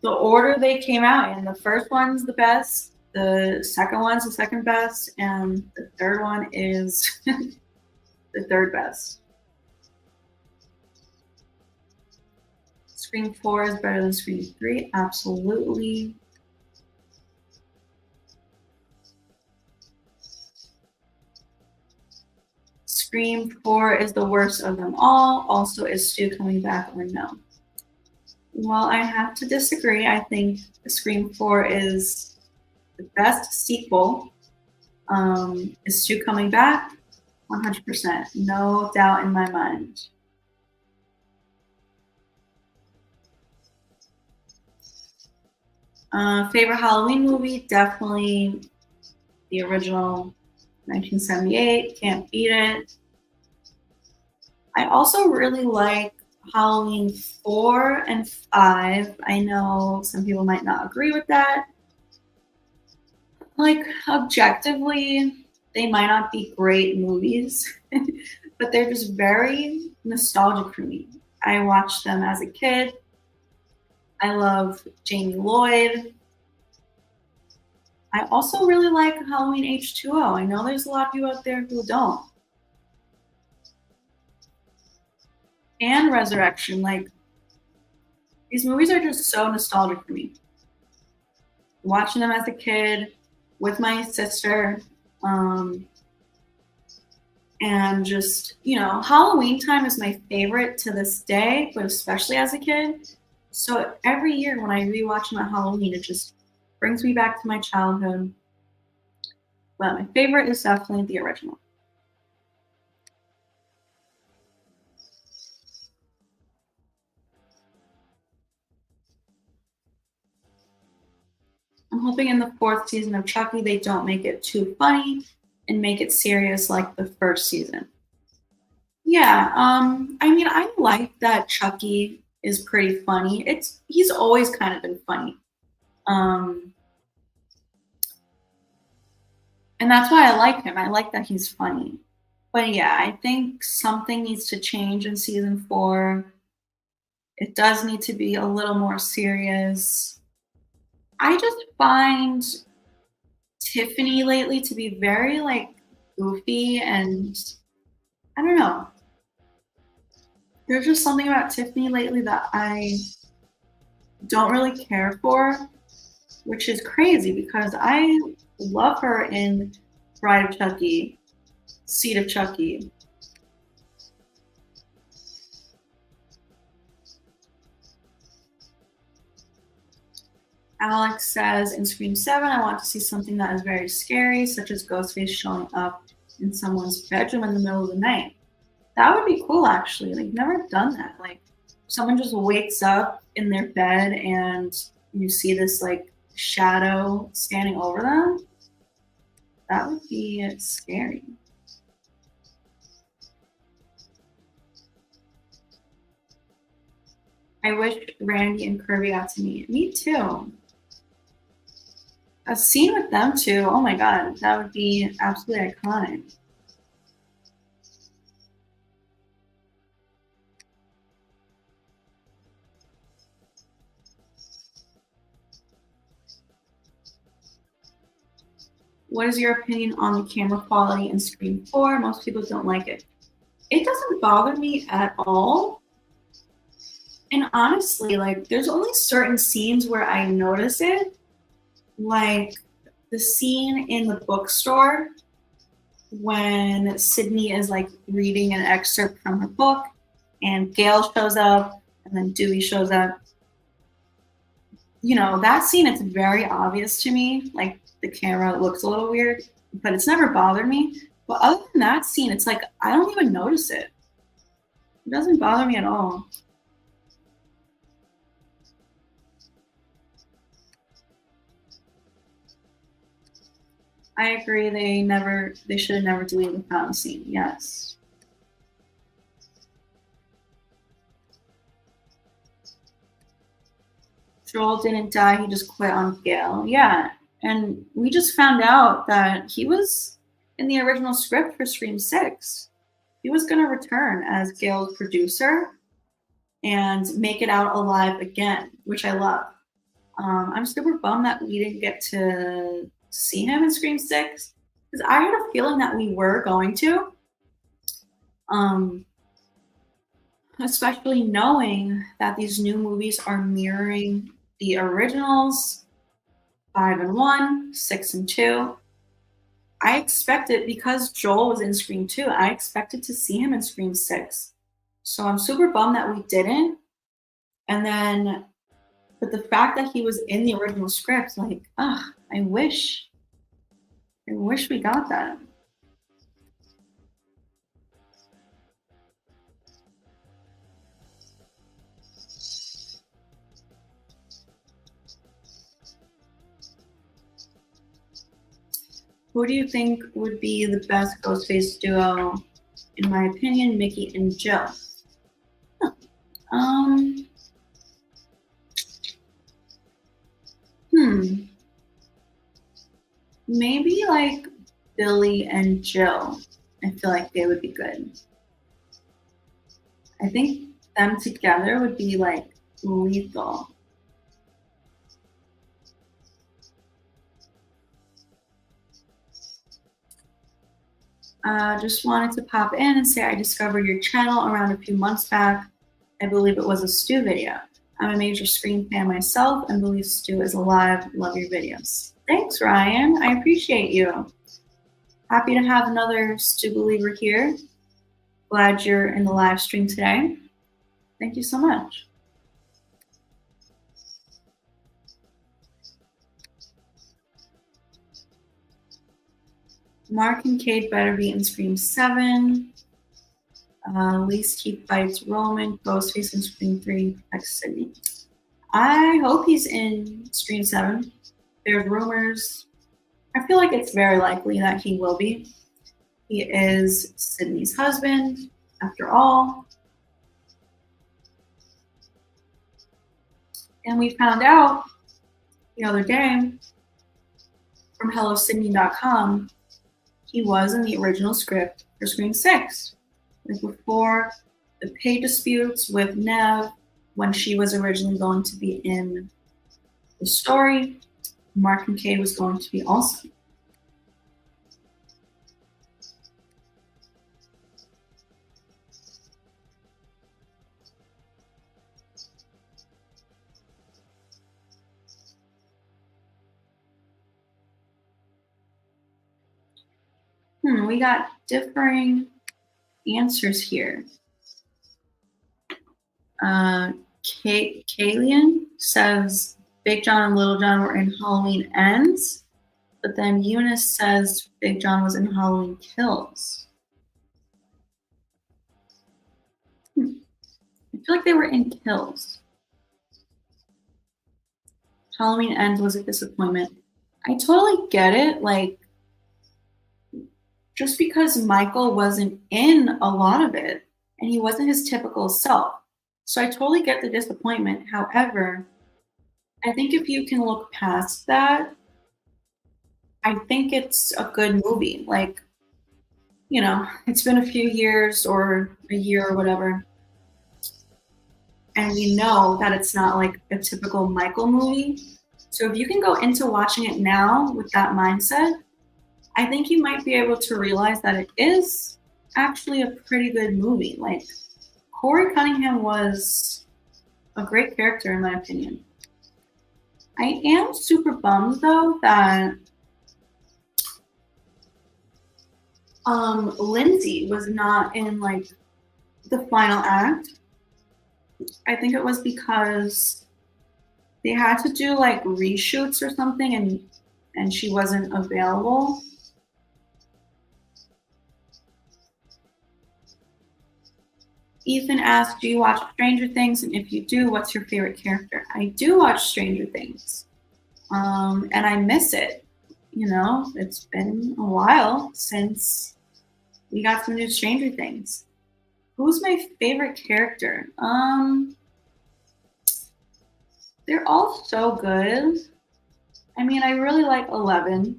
The order they came out in, the first one's the best, the second one's the second best, and the third one is the third best. Scream 4 is better than Scream 3, absolutely. Scream 4 is the worst of them all. Also, is Stu coming back or no? Well, I have to disagree. I think Scream 4 is the best sequel. Is Stu coming back? 100%. No doubt in my mind. Favorite Halloween movie? Definitely the original 1978. Can't beat it. I also really like Halloween 4 and 5. I know some people might not agree with that. Like, objectively, they might not be great movies, but they're just very nostalgic for me. I watched them as a kid. I love Jamie Lloyd. I also really like Halloween H2O. I know there's a lot of you out there who don't. And Resurrection, like, these movies are just so nostalgic for me. Watching them as a kid with my sister, and just, you know, Halloween time is my favorite to this day, but especially as a kid. So every year when I rewatch my Halloween, it just brings me back to my childhood. But my favorite is definitely the original. I'm hoping in the fourth season of Chucky they don't make it too funny and make it serious like the first season. Yeah, I mean, I like that Chucky is pretty funny. He's always kind of been funny. Um, and that's why I like him. I like that he's funny. But yeah, I think something needs to change in season 4. It does need to be a little more serious. I just find Tiffany lately to be very like goofy, and I don't know. There's just something about Tiffany lately that I don't really care for, which is crazy because I love her in Bride of Chucky, Seed of Chucky. Alex says in Scream 7, I want to see something that is very scary, such as Ghostface showing up in someone's bedroom in the middle of the night. That would be cool, actually. Like, never done that. Like, someone just wakes up in their bed and you see this, like, shadow standing over them. That would be scary. I wish Randy and Kirby got to meet. Me too. A scene with them too. Oh my god, that would be absolutely iconic. What is your opinion on the camera quality in Scream 4? Most people don't like it. It doesn't bother me at all. And honestly, like, there's only certain scenes where I notice it. Like the scene in the bookstore when Sydney is like reading an excerpt from her book and Gail shows up and then Dewey shows up. You know, that scene, it's very obvious to me. Like the camera looks a little weird, but it's never bothered me. But other than that scene, it's like I don't even notice it. It doesn't bother me at all. I agree. They should have never deleted the fountain scene. Yes. Joel didn't die. He just quit on Gail. Yeah, and we just found out that he was in the original script for Scream 6. He was going to return as Gail's producer and make it out alive again, which I love. I'm super bummed that we didn't get to see him in Scream 6 because I had a feeling that we were going to, um, especially knowing that these new movies are mirroring the originals 5 and 1, 6 and 2. I expected, because Joel was in Scream 2, I expected to see him in Scream 6. So I'm super bummed that we didn't. And then, but the fact that he was in the original script, like, I wish we got that. Who do you think would be the best Ghostface duo? In my opinion, Mickey and Jill. Huh. Maybe like Billy and Jill. I feel like they would be good. I think them together would be like lethal. Just wanted to pop in and say I discovered your channel around a few months back. I believe it was a Stu video. I'm a major Scream fan myself and believe Stu is alive. Love your videos. Thanks, Ryan. I appreciate you. Happy to have another Stu believer here. Glad you're in the live stream today. Thank you so much. Mark and Cade better be in Scream 7. Least he fights Roman. Ghostface in Scream 3 protects Sydney. I hope he's in Scream 7. There's rumors. I feel like it's very likely that he will be. He is Sydney's husband, after all. And we found out the other day from HelloSydney.com, he was in the original script for Scream 6. Like before the pay disputes with Nev, when she was originally going to be in the story, Mark and Cade was going to be also. We got differing answers here. Kalian says Big John and Little John were in Halloween Ends, but then Eunice says Big John was in Halloween Kills. I feel like they were in Kills. Halloween Ends was a disappointment. I totally get it. Like, just because Michael wasn't in a lot of it and he wasn't his typical self. So I totally get the disappointment. However, I think if you can look past that, I think it's a good movie. Like, you know, it's been a few years or a year or whatever. And we know that it's not like a typical Michael movie. So if you can go into watching it now with that mindset, I think you might be able to realize that it is actually a pretty good movie. Like, Corey Cunningham was a great character, in my opinion. I am super bummed, though, that Lindsay was not in, like, the final act. I think it was because they had to do, like, reshoots or something, and she wasn't available. Ethan asked, do you watch Stranger Things? And if you do, what's your favorite character? I do watch Stranger Things. And I miss it. You know, it's been a while since we got some new Stranger Things. Who's my favorite character? They're all so good. I mean, I really like 11.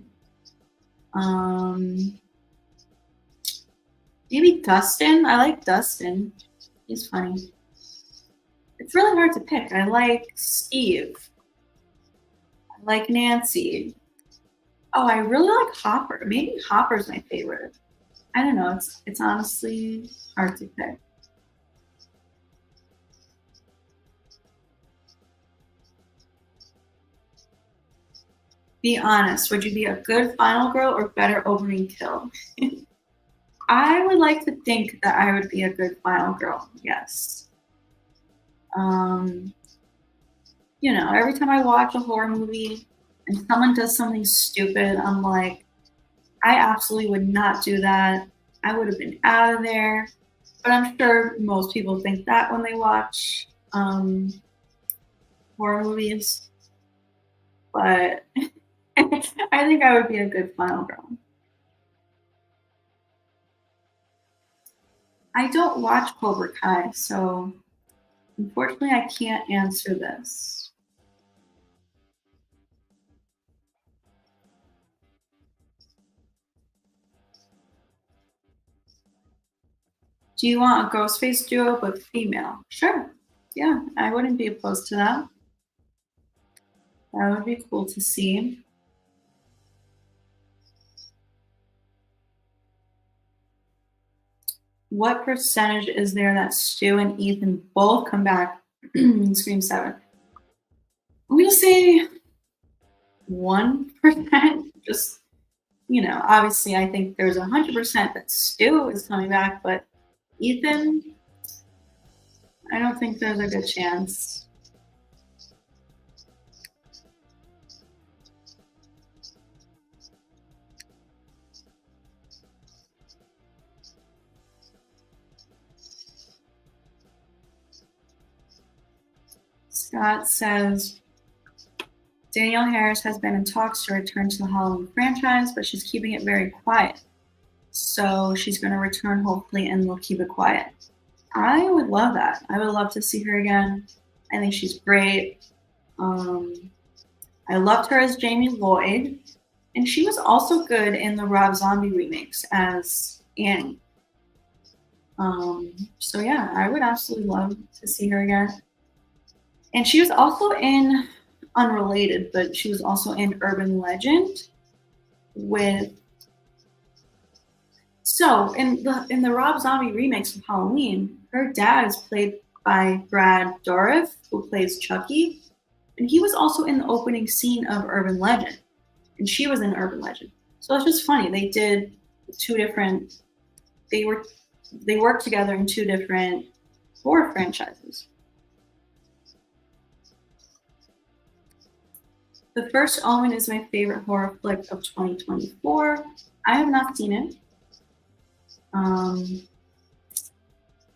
Maybe Dustin. I like Dustin. He's funny. It's really hard to pick. I like Steve. like Nancy. Oh, I really like Hopper. Maybe Hopper's my favorite. I don't know. It's honestly hard to pick. Be honest. Would you be a good final girl or better opening kill? I would like to think that I would be a good final girl. Yes. Um, every time I watch a horror movie and someone does something stupid, I'm like, I absolutely would not do that. I would have been out of there. But I'm sure most people think that when they watch horror movies. But I think I would be a good final girl. I don't watch Cobra Kai, so unfortunately I can't answer this. Do you want a Ghostface duo but female? Sure. Yeah, I wouldn't be opposed to that. That would be cool to see. What percentage is there that Stu and Ethan both come back in Scream 7? I'm going to say 1%. Just, obviously I think there's 100% that Stu is coming back, but Ethan, I don't think there's a good chance. Scott says, Danielle Harris has been in talks to return to the Halloween franchise, but she's keeping it very quiet. So she's going to return hopefully and they'll keep it quiet. I would love that. I would love to see her again. I think she's great. I loved her as Jamie Lloyd. And she was also good in the Rob Zombie remakes as Annie. So yeah, I would absolutely love to see her again. And she was also in, unrelated, but she was also in Urban Legend with. So in the Rob Zombie remakes of Halloween, her dad is played by Brad Dourif, who plays Chucky, and he was also in the opening scene of Urban Legend, and she was in Urban Legend. So it's just funny. They did two different. They worked together in two different horror franchises. The First Omen is my favorite horror flick of 2024. I have not seen it.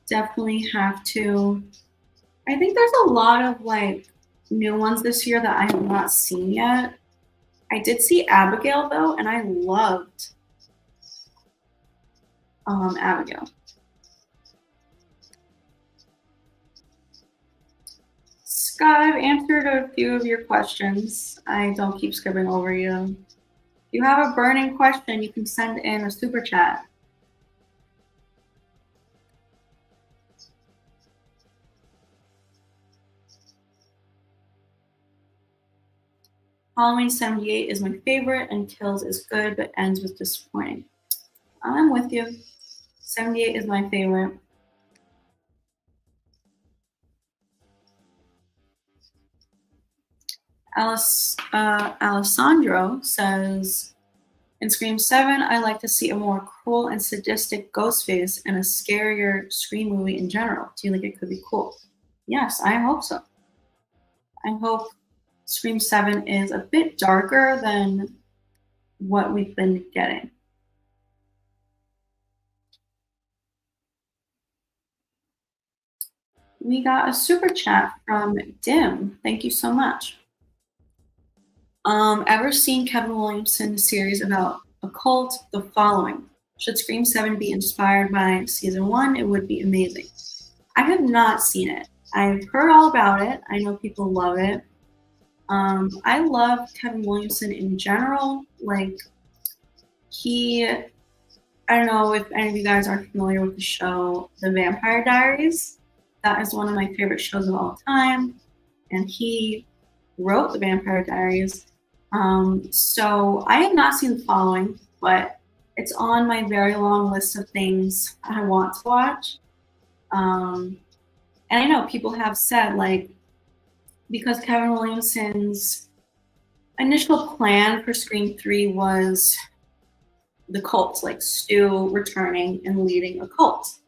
Definitely have to. I think there's a lot of new ones this year that I have not seen yet. I did see Abigail though, and I loved Abigail. Scott, I've answered a few of your questions. I don't keep skipping over you. If you have a burning question, you can send in a super chat. Halloween 78 is my favorite, and Kills is good, but ends with disappointing. I'm with you. 78 is my favorite. Alessandro says, in Scream 7, I like to see a more cruel and sadistic Ghostface and a scarier Scream movie in general. Do you think it could be cool? Yes, I hope so. I hope Scream 7 is a bit darker than what we've been getting. We got a super chat from Dim. Thank you so much. Ever seen Kevin Williamson's series about a cult? The following. Should Scream 7 be inspired by season 1? It would be amazing. I have not seen it. I've heard all about it. I know people love it. I love Kevin Williamson in general. I don't know if any of you guys are familiar with the show The Vampire Diaries. That is one of my favorite shows of all time. And he wrote The Vampire Diaries. So I have not seen the following, but it's on my very long list of things I want to watch. Um, and I know people have said, like, because Kevin Williamson's initial plan for Scream 3 was the cult, like Stu returning and leading a cult.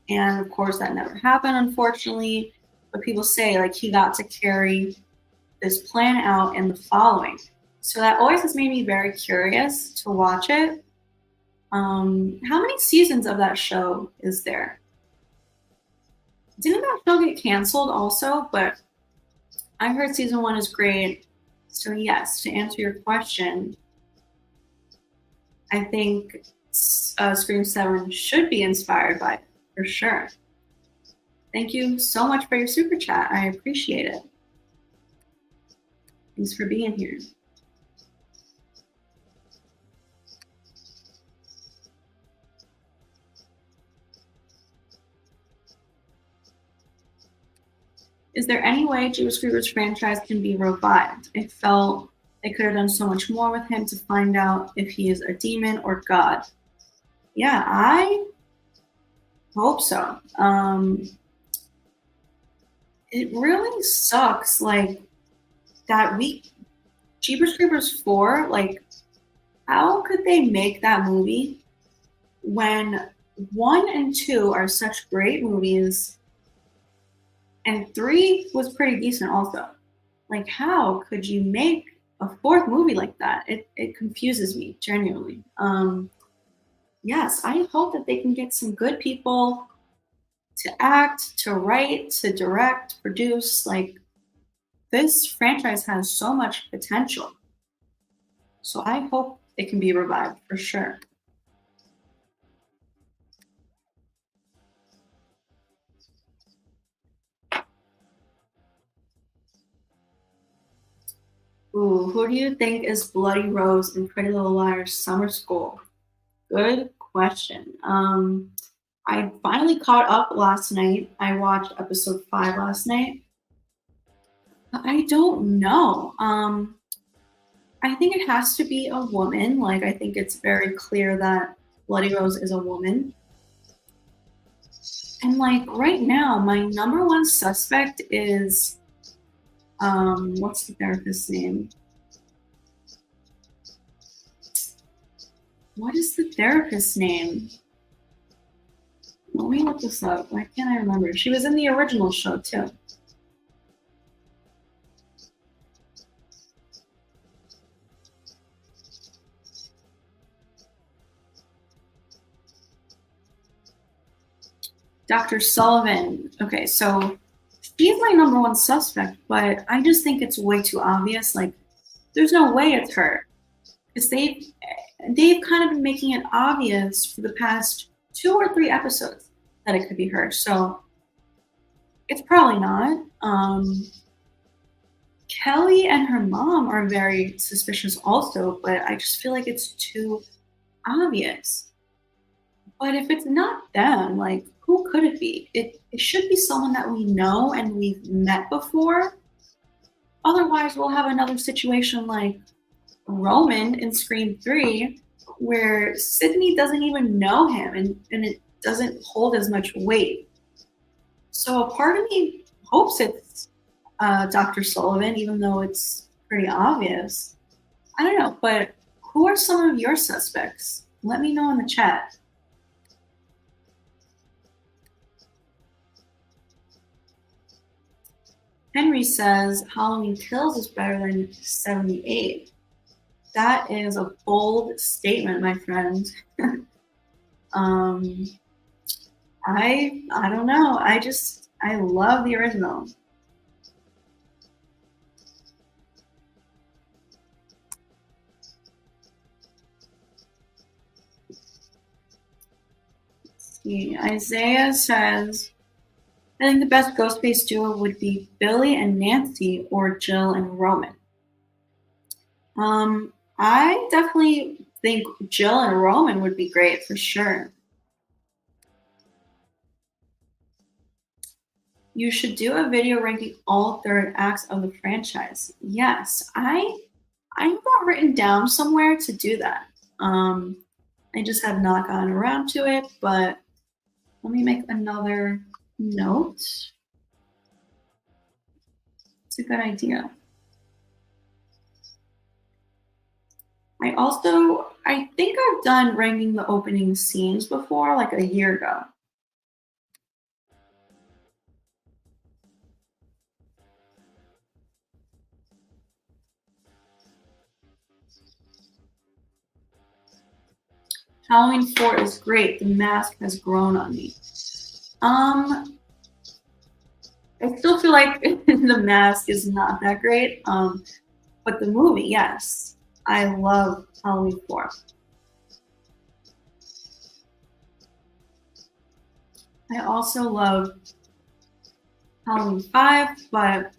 And of course, that never happened, unfortunately. But people say, like, he got to carry this plan out in the following. So that always has made me very curious to watch it. How many seasons of that show is there? Didn't that show get canceled also? But I heard season 1 is great. So yes, to answer your question, I think Scream 7 should be inspired by it, for sure. Thank you so much for your super chat. I appreciate it. Thanks for being here. Is there any way Jeepers Creepers franchise can be revived? I felt they could have done so much more with him to find out if he is a demon or God. Yeah, I hope so. It really sucks, like, that week, Jeepers Creepers 4, like, how could they make that movie when 1 and 2 are such great movies and 3 was pretty decent also? Like, how could you make a 4th movie like that? It confuses me, genuinely. Yes, I hope that they can get some good people to act, to write, to direct, produce. Like, this franchise has so much potential. So I hope it can be revived for sure. Ooh, who do you think is Bloody Rose in Pretty Little Liars Summer School? Good question. I finally caught up last night. I watched episode 5 last night. I don't know. I think it has to be a woman. Like, I think it's very clear that Bloody Rose is a woman. And like right now, my number one suspect is what's the therapist's name? What is the therapist's name? Let me look this up. Why can't I remember? She was in the original show too. Dr. Sullivan. Okay, so she's my number one suspect, but I just think it's way too obvious. Like, there's no way it's her. Because they've kind of been making it obvious for the past 2 or 3 episodes that it could be her. So it's probably not. Kelly and her mom are very suspicious also, but I just feel like it's too obvious. But if it's not them, like, who could it be? It should be someone that we know and we've met before. Otherwise, we'll have another situation like Roman in Scream 3, where Sydney doesn't even know him and it doesn't hold as much weight. So a part of me hopes it's Dr. Sullivan, even though it's pretty obvious. I don't know, but who are some of your suspects? Let me know in the chat. Henry says Halloween Kills is better than 78. That is a bold statement, my friend. I don't know. I love the original. Let's see. Isaiah says, I think the best Ghostface duo would be Billy and Nancy or Jill and Roman. I definitely think Jill and Roman would be great for sure. You should do a video ranking all third acts of the franchise. Yes, I I have that written down somewhere to do that. Um, I just have not gotten around to it, but let me make another note. It's a good idea. I think I've done ranking the opening scenes before, like a year ago. Halloween 4 is great. The mask has grown on me. Um, I still feel like the mask is not that great. But the movie, yes. I love Halloween 4. I also love Halloween 5, but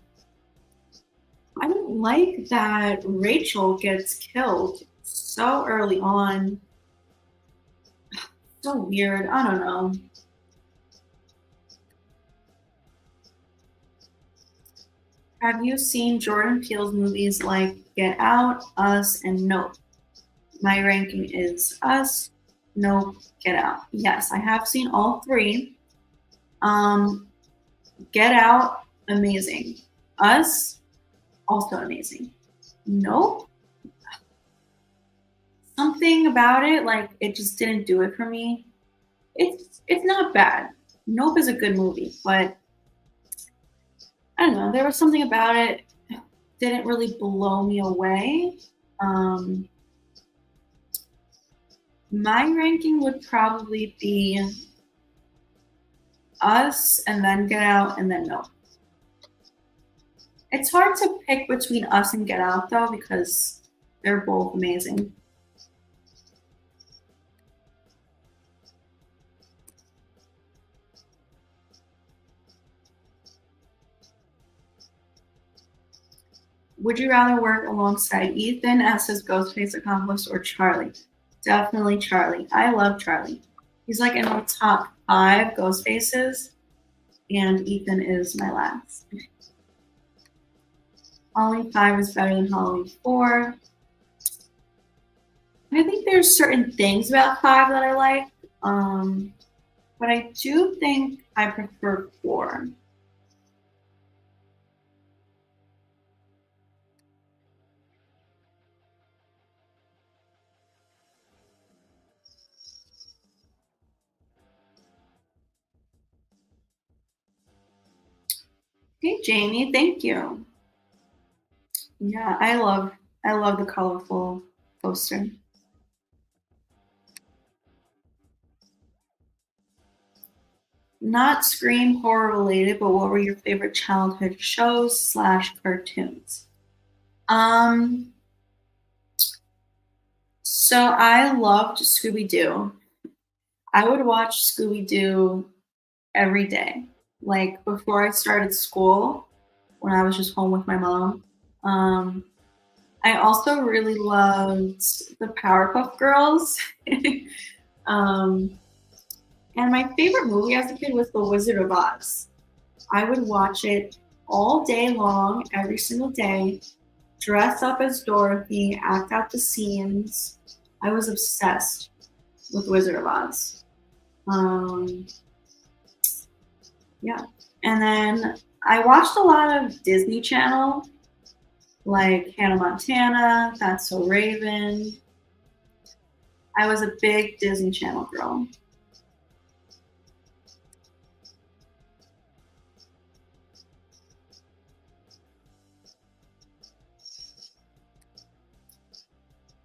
I don't like that Rachel gets killed so early on. So weird. I don't know. Have you seen Jordan Peele's movies like Get Out, Us, and Nope? My ranking is Us, Nope, Get Out. Yes, I have seen all three. Um, Get Out, amazing. Us, also amazing. Nope, something about it, like it just didn't do it for me. It's not bad. Nope is a good movie, but I don't know. There was something about it didn't really blow me away. Um, my ranking would probably be Us, and then Get Out, and then Nope. It's hard to pick between Us and Get Out though because they're both amazing. Would you rather work alongside Ethan as his Ghostface accomplice or Charlie? Definitely Charlie. I love Charlie. He's like in my top 5 Ghostfaces, and Ethan is my last. Halloween 5 is better than Halloween 4. I think there's certain things about 5 that I like, but I do think I prefer 4. Hey Jamie, thank you. Yeah, I love the colorful poster. Not Scream horror related, but what were your favorite childhood shows slash cartoons? Um, so I loved Scooby Doo. I would watch Scooby Doo every day. Like before I started school, when I was just home with my mom. Um, I also really loved the Powerpuff Girls. um, and my favorite movie as a kid was The Wizard of Oz. I would watch it all day long, every single day, dress up as Dorothy, act out the scenes. I was obsessed with Wizard of Oz. Um, yeah. And then I watched a lot of Disney Channel, like Hannah Montana, That's So Raven. I was a big Disney Channel girl.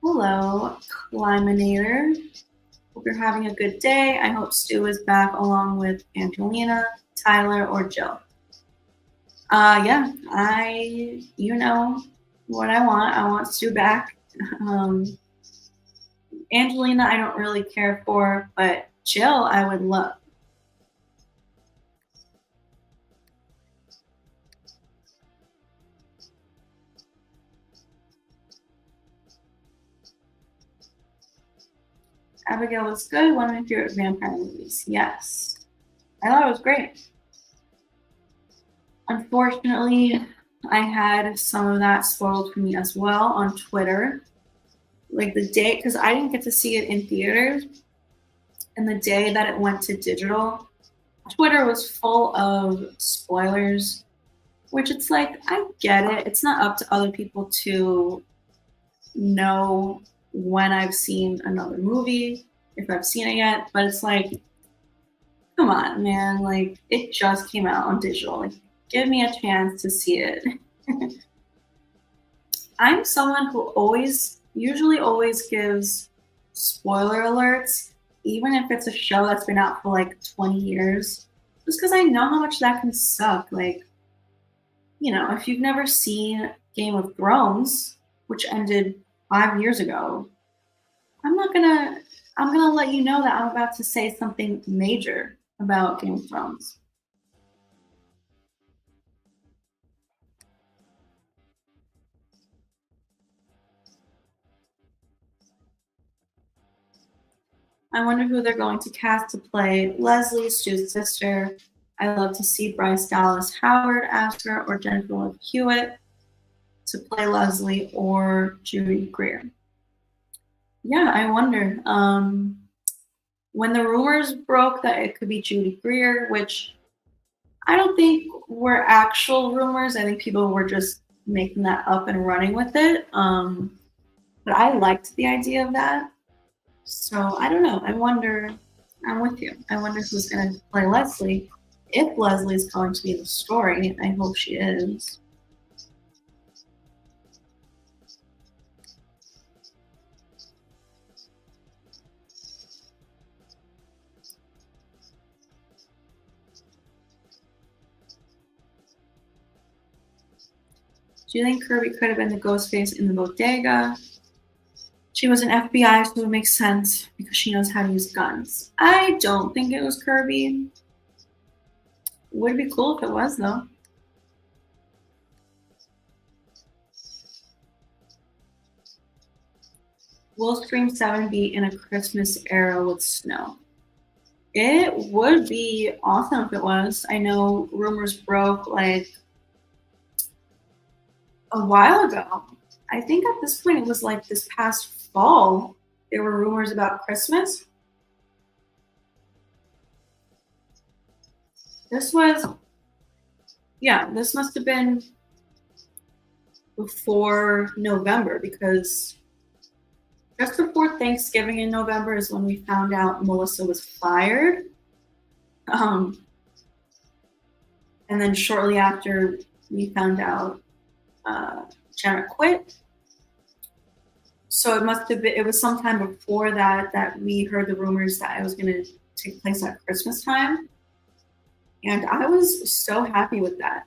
Hello, Climinator. Hope you're having a good day. I hope Stu is back along with Angelina, Tyler, or Jill. Yeah, you know what I want. I want Stu back. Um, Angelina, I don't really care for, but Jill, I would love. Abigail was good. One of my favorite vampire movies. Yes, I thought it was great. Unfortunately, I had some of that spoiled for me as well on Twitter. Like the day, because I didn't get to see it in theaters, and the day that it went to digital, Twitter was full of spoilers, which it's like, I get it. It's not up to other people to know when I've seen another movie, if I've seen it yet, but it's like, come on, man. Like, it just came out on digital. Like, give me a chance to see it. I'm someone who usually always gives spoiler alerts, even if it's a show that's been out for like 20 years, just because I know how much that can suck. Like, if you've never seen Game of Thrones, which ended 5 years ago, I'm not gonna, I'm gonna let you know that I'm about to say something major about Game of Thrones. I wonder who they're going to cast to play Leslie, Stu's sister. I love to see Bryce Dallas Howard ask her or Jennifer Love Hewitt to play Leslie or Judy Greer. Yeah, I wonder. When the rumors broke that it could be Judy Greer, which I don't think were actual rumors. I think people were just making that up and running with it. But I liked the idea of that. So I don't know. I wonder. I'm with you. I wonder who's going to play Leslie. If Leslie's going to be the story, I hope she is. Do you think Kirby could have been the Ghostface in the bodega? She was an FBI, so it makes sense because she knows how to use guns. I don't think it was Kirby. Would be cool if it was, though. Will Scream 7 be in a Christmas era with snow? It would be awesome if it was. I know rumors broke like a while ago. I think at this point it was like this past fall. There were rumors about Christmas. This was, yeah, this must have been before November because just before Thanksgiving in November is when we found out Melissa was fired. And then shortly after we found out Janet quit. So it must have been, it was sometime before that we heard the rumors that it was going to take place at Christmas time. And I was so happy with that.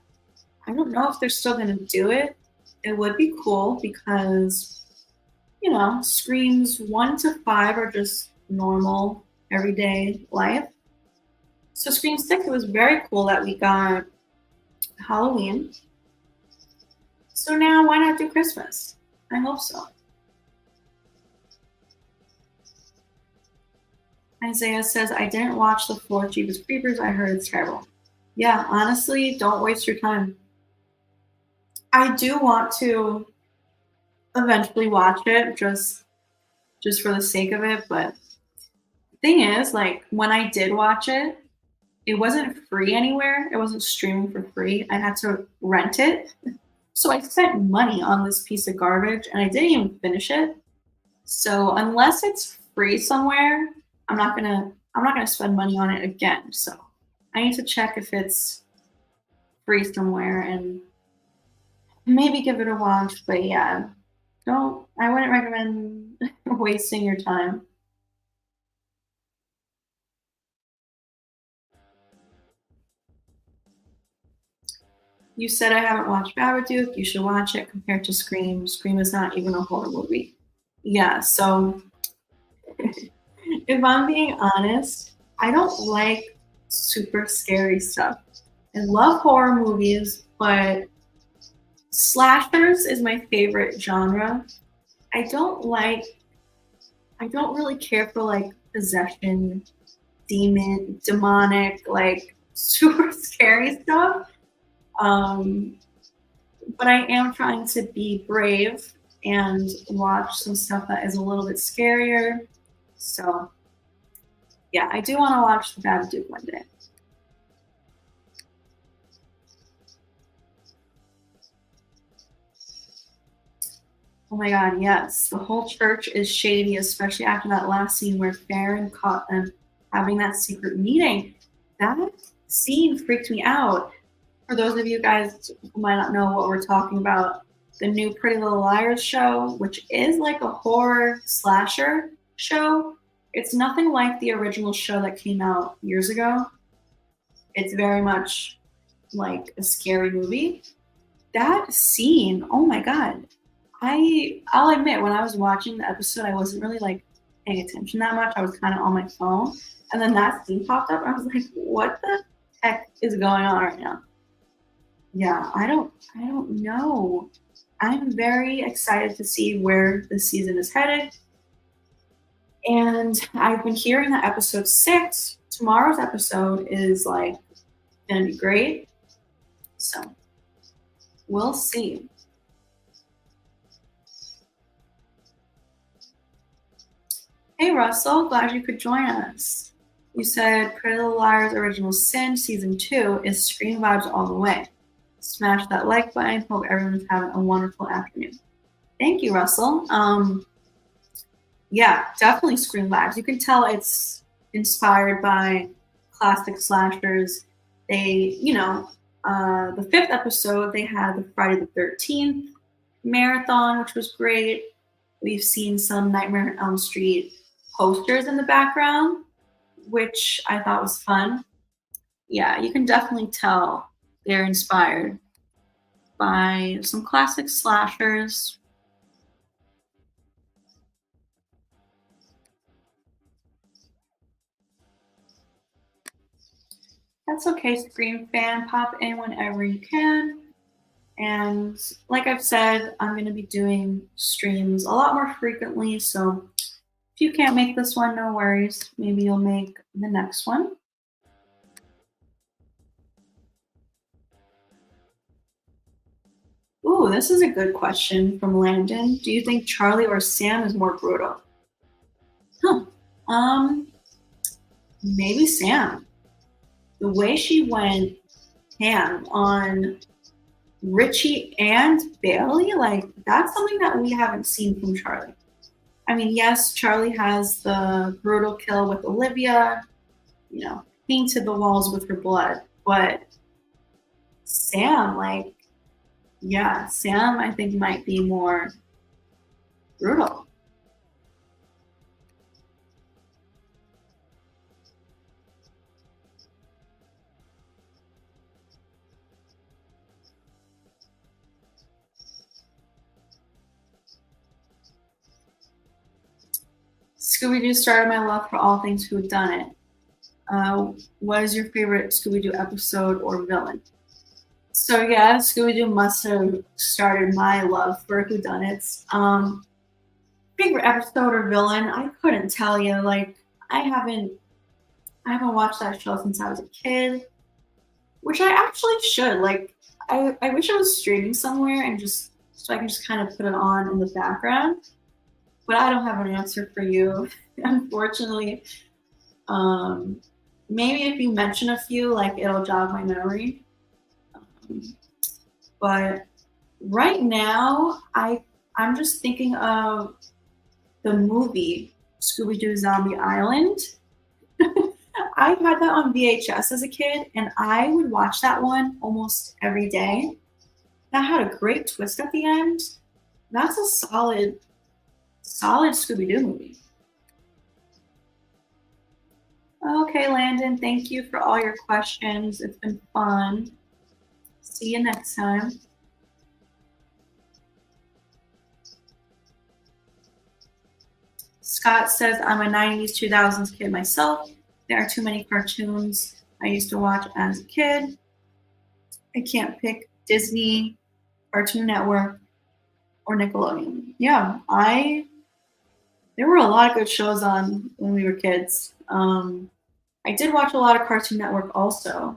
I don't know if they're still going to do it. It would be cool because, Screams 1 to 5 are just normal, everyday life. So Scream 6, it was very cool that we got Halloween. So now why not do Christmas? I hope so. Isaiah says, I didn't watch the fourth Jeepers Creepers. I heard it's terrible. Yeah, honestly, don't waste your time. I do want to eventually watch it just for the sake of it, but the thing is, like, when I did watch it, it wasn't free anywhere. It wasn't streaming for free. I had to rent it. So I spent money on this piece of garbage and I didn't even finish it. So unless it's free somewhere, I'm not gonna spend money on it again. So I need to check if it's free somewhere and maybe give it a watch. But yeah, I wouldn't recommend wasting your time. You said I haven't watched Babadook. You should watch it compared to Scream. Scream is not even a horror movie. Yeah, so if I'm being honest, I don't like super scary stuff. I love horror movies, but slashers is my favorite genre. I don't really care for like possession, demonic, like super scary stuff. Um, but I am trying to be brave and watch some stuff that is a little bit scarier. So yeah, I do want to watch The Babadook one day. Oh my god, yes. The whole church is shady, especially after that last scene where Farron caught them having that secret meeting. That scene freaked me out. For those of you guys who might not know what we're talking about, the new Pretty Little Liars show, which is like a horror slasher show, it's nothing like the original show that came out years ago. It's very much like a scary movie. That scene, oh my god. I'll admit when I was watching the episode I wasn't really like paying attention that much. I was kind of on my phone. And then that scene popped up. I was like, what the heck is going on right now? Yeah, I don't know. I'm very excited to see where the season is headed. And I've been hearing that episode 6, tomorrow's episode is like gonna be great. So we'll see. Hey Russell, glad you could join us. You said Pretty Little Liars Original Sin Season 2 is Scream vibes all the way. Smash that like button. Hope everyone's having a wonderful afternoon. Thank you, Russell. Yeah, definitely Scream vibes. You can tell it's inspired by classic slashers. They, the 5th episode, they had the Friday the 13th marathon, which was great. We've seen some Nightmare on Elm Street posters in the background, which I thought was fun. Yeah, you can definitely tell they're inspired by some classic slashers. That's okay, Scream fan. Pop in whenever you can. And like I've said, I'm going to be doing streams a lot more frequently. So if you can't make this one, no worries. Maybe you'll make the next one. Ooh, this is a good question from Landon. Do you think Charlie or Sam is more brutal? Huh. Um, Maybe Sam. The way she went ham on Richie and Bailey, like that's something that we haven't seen from Charlie. I mean, yes, Charlie has the brutal kill with Olivia, painted the walls with her blood, but Sam, like, yeah, Sam, I think might be more brutal. Scooby Doo started my love for all things whodunit. What is your favorite Scooby Doo episode or villain? So yeah, Scooby Doo must have started my love for whodunits. Favorite episode or villain? I couldn't tell you. Like I haven't I haven't watched that show since I was a kid, which I actually should. Like I wish it was streaming somewhere and just so I can just kind of put it on in the background. But I don't have an answer for you, unfortunately. Um, Maybe if you mention a few, like it'll jog my memory. Um, but right now, I'm just thinking of the movie Scooby Doo Zombie Island. I had that on VHS as a kid, and I would watch that one almost every day. That had a great twist at the end. That's a solid Scooby Doo movie. Okay, Landon, thank you for all your questions. It's been fun. See you next time. Scott says, I'm a 90s, 2000s kid myself. There are too many cartoons I used to watch as a kid. I can't pick Disney, Cartoon Network, or Nickelodeon. Yeah, there were a lot of good shows on when we were kids. I did watch a lot of Cartoon Network also.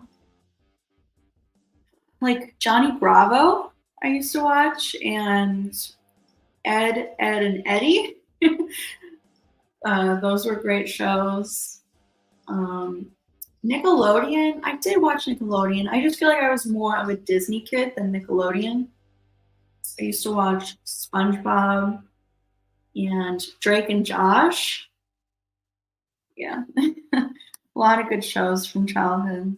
Like Johnny Bravo. I used to watch, and Ed, and Eddie. Those were great shows. Um, Nickelodeon, I did watch Nickelodeon. I just feel like I was more of a Disney kid than Nickelodeon. I used to watch SpongeBob and Drake and Josh. Yeah, a lot of good shows from childhood.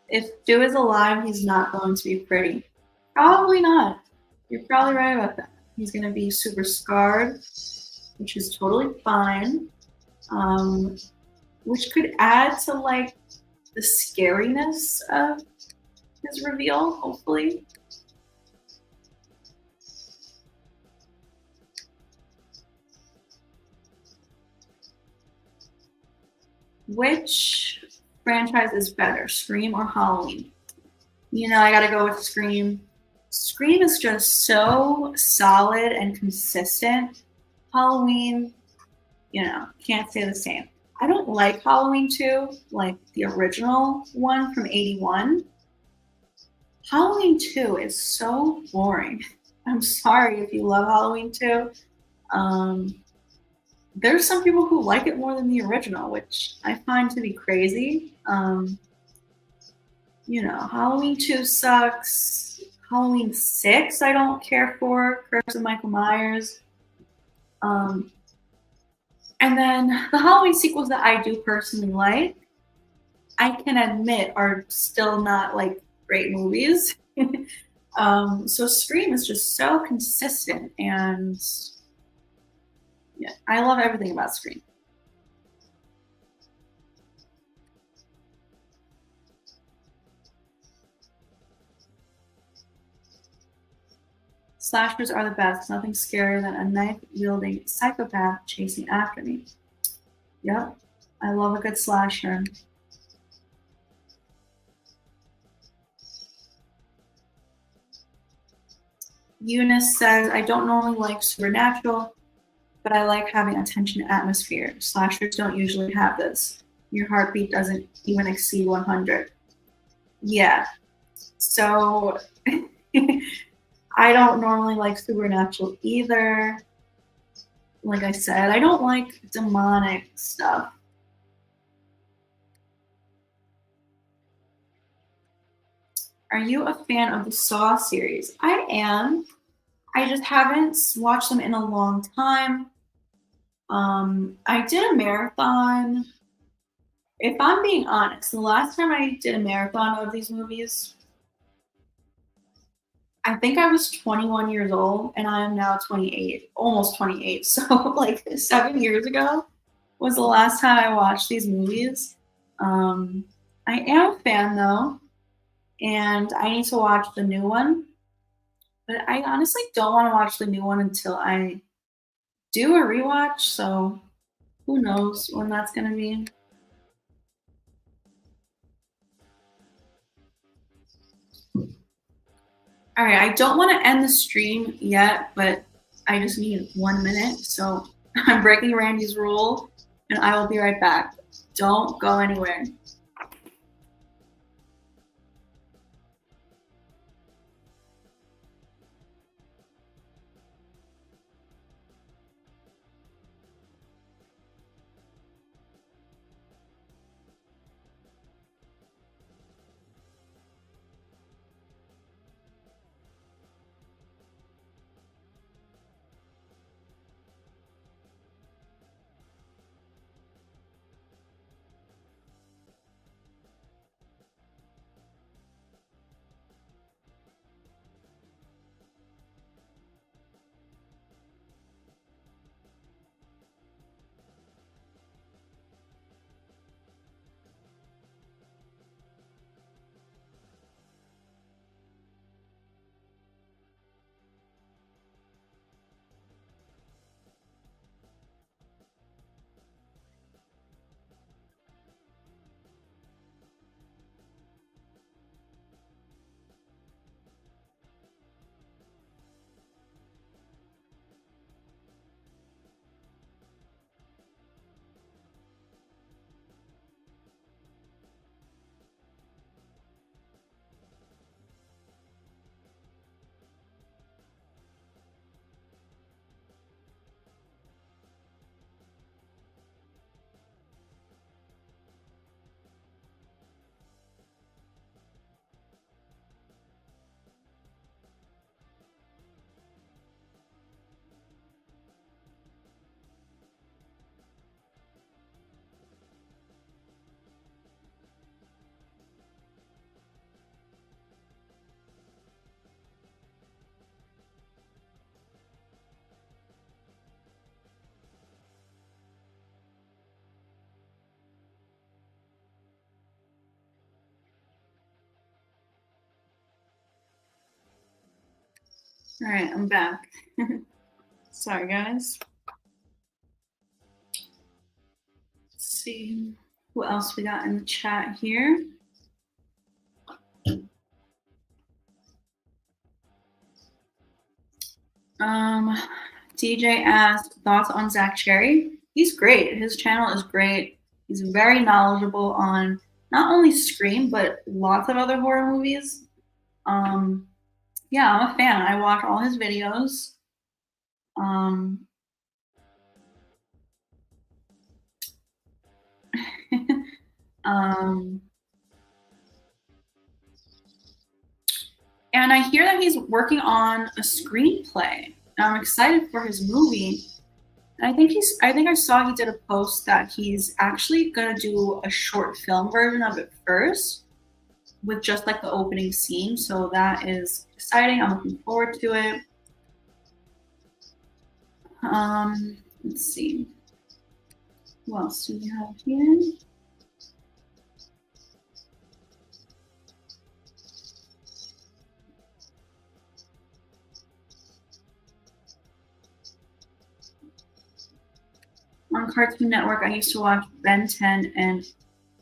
If Stu is alive, he's not going to be pretty. Probably not. You're probably right about that. He's going to be super scarred, which is totally fine. Um, which could add to like the scariness of his reveal, hopefully. Which franchise is better, Scream or Halloween? You know, I gotta go with Scream. Scream is just so solid and consistent. Halloween, you know, can't say the same. I don't like Halloween 2, like the original one from 81. Halloween 2 is so boring. I'm sorry if you love Halloween 2. Um, there's some people who like it more than the original, which I find to be crazy. You know, Halloween 2 sucks. Halloween 6, I don't care for. Curse of Michael Myers. And then the Halloween sequels that I do personally like, I can admit are still not like great movies. So Scream is just so consistent, and yeah, I love everything about Scream. Slashers are the best. Nothing scarier than a knife-wielding psychopath chasing after me. Yep, I love a good slasher. Eunice says, I don't normally like supernatural, but I like having a tension atmosphere. Slashers don't usually have this. Your heartbeat doesn't even exceed 100. Yeah. So I don't normally like supernatural either. Like I said, I don't like demonic stuff. Are you a fan of the Saw series? I am. I just haven't watched them in a long time. I did a marathon. If I'm being honest, the last time I did a marathon of these movies, I think I was 21 years old, and I am now 28, almost 28. So, like 7 years ago was the last time I watched these movies. Um, I am a fan though, and I need to watch the new one. But I honestly don't want to watch the new one until I do a rewatch. So, who knows when that's going to be? All right, I don't want to end the stream yet, but I just need 1 minute. So I'm breaking Randy's rule, and I will be right back. Don't go anywhere. All right, I'm back. Sorry, guys. Let's see what else we got in the chat here. DJ asked thoughts on Zach Cherry. He's great. His channel is great. He's very knowledgeable on not only Scream but lots of other horror movies. Yeah, I'm a fan. I watch all his videos. And I hear that he's working on a screenplay. And I'm excited for his movie. And I think I saw he did a post that he's actually gonna do a short film version of it first, with just like the opening scene. So that is exciting. I'm looking forward to it. Let's see. What else do we have here? On Cartoon Network, I used to watch Ben 10 and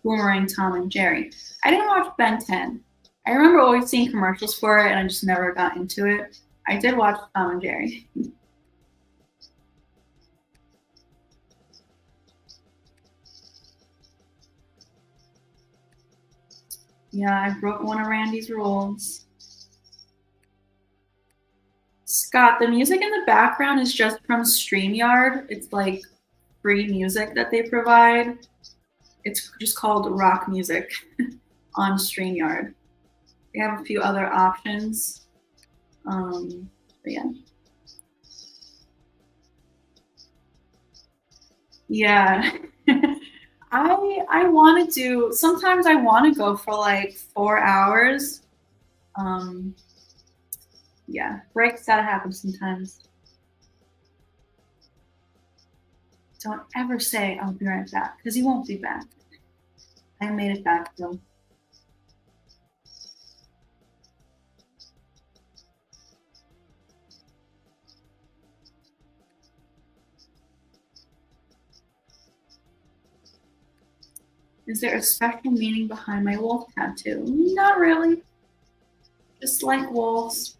Boomerang Tom and Jerry. I didn't watch Ben 10. I remember always seeing commercials for it, and I just never got into it. I did watch Tom and Jerry. Yeah, I broke one of Randy's rules. Scott, the music in the background is just from StreamYard. It's like free music that they provide. It's just called rock music on StreamYard. They have a few other options. But yeah. Yeah. I want to do, sometimes I want to go for like 4 hours. Yeah, breaks gotta happen sometimes. Don't ever say I'll be right back, because you won't be back. I made it back though. Is there a special meaning behind my wolf tattoo? Not really. Just like wolves.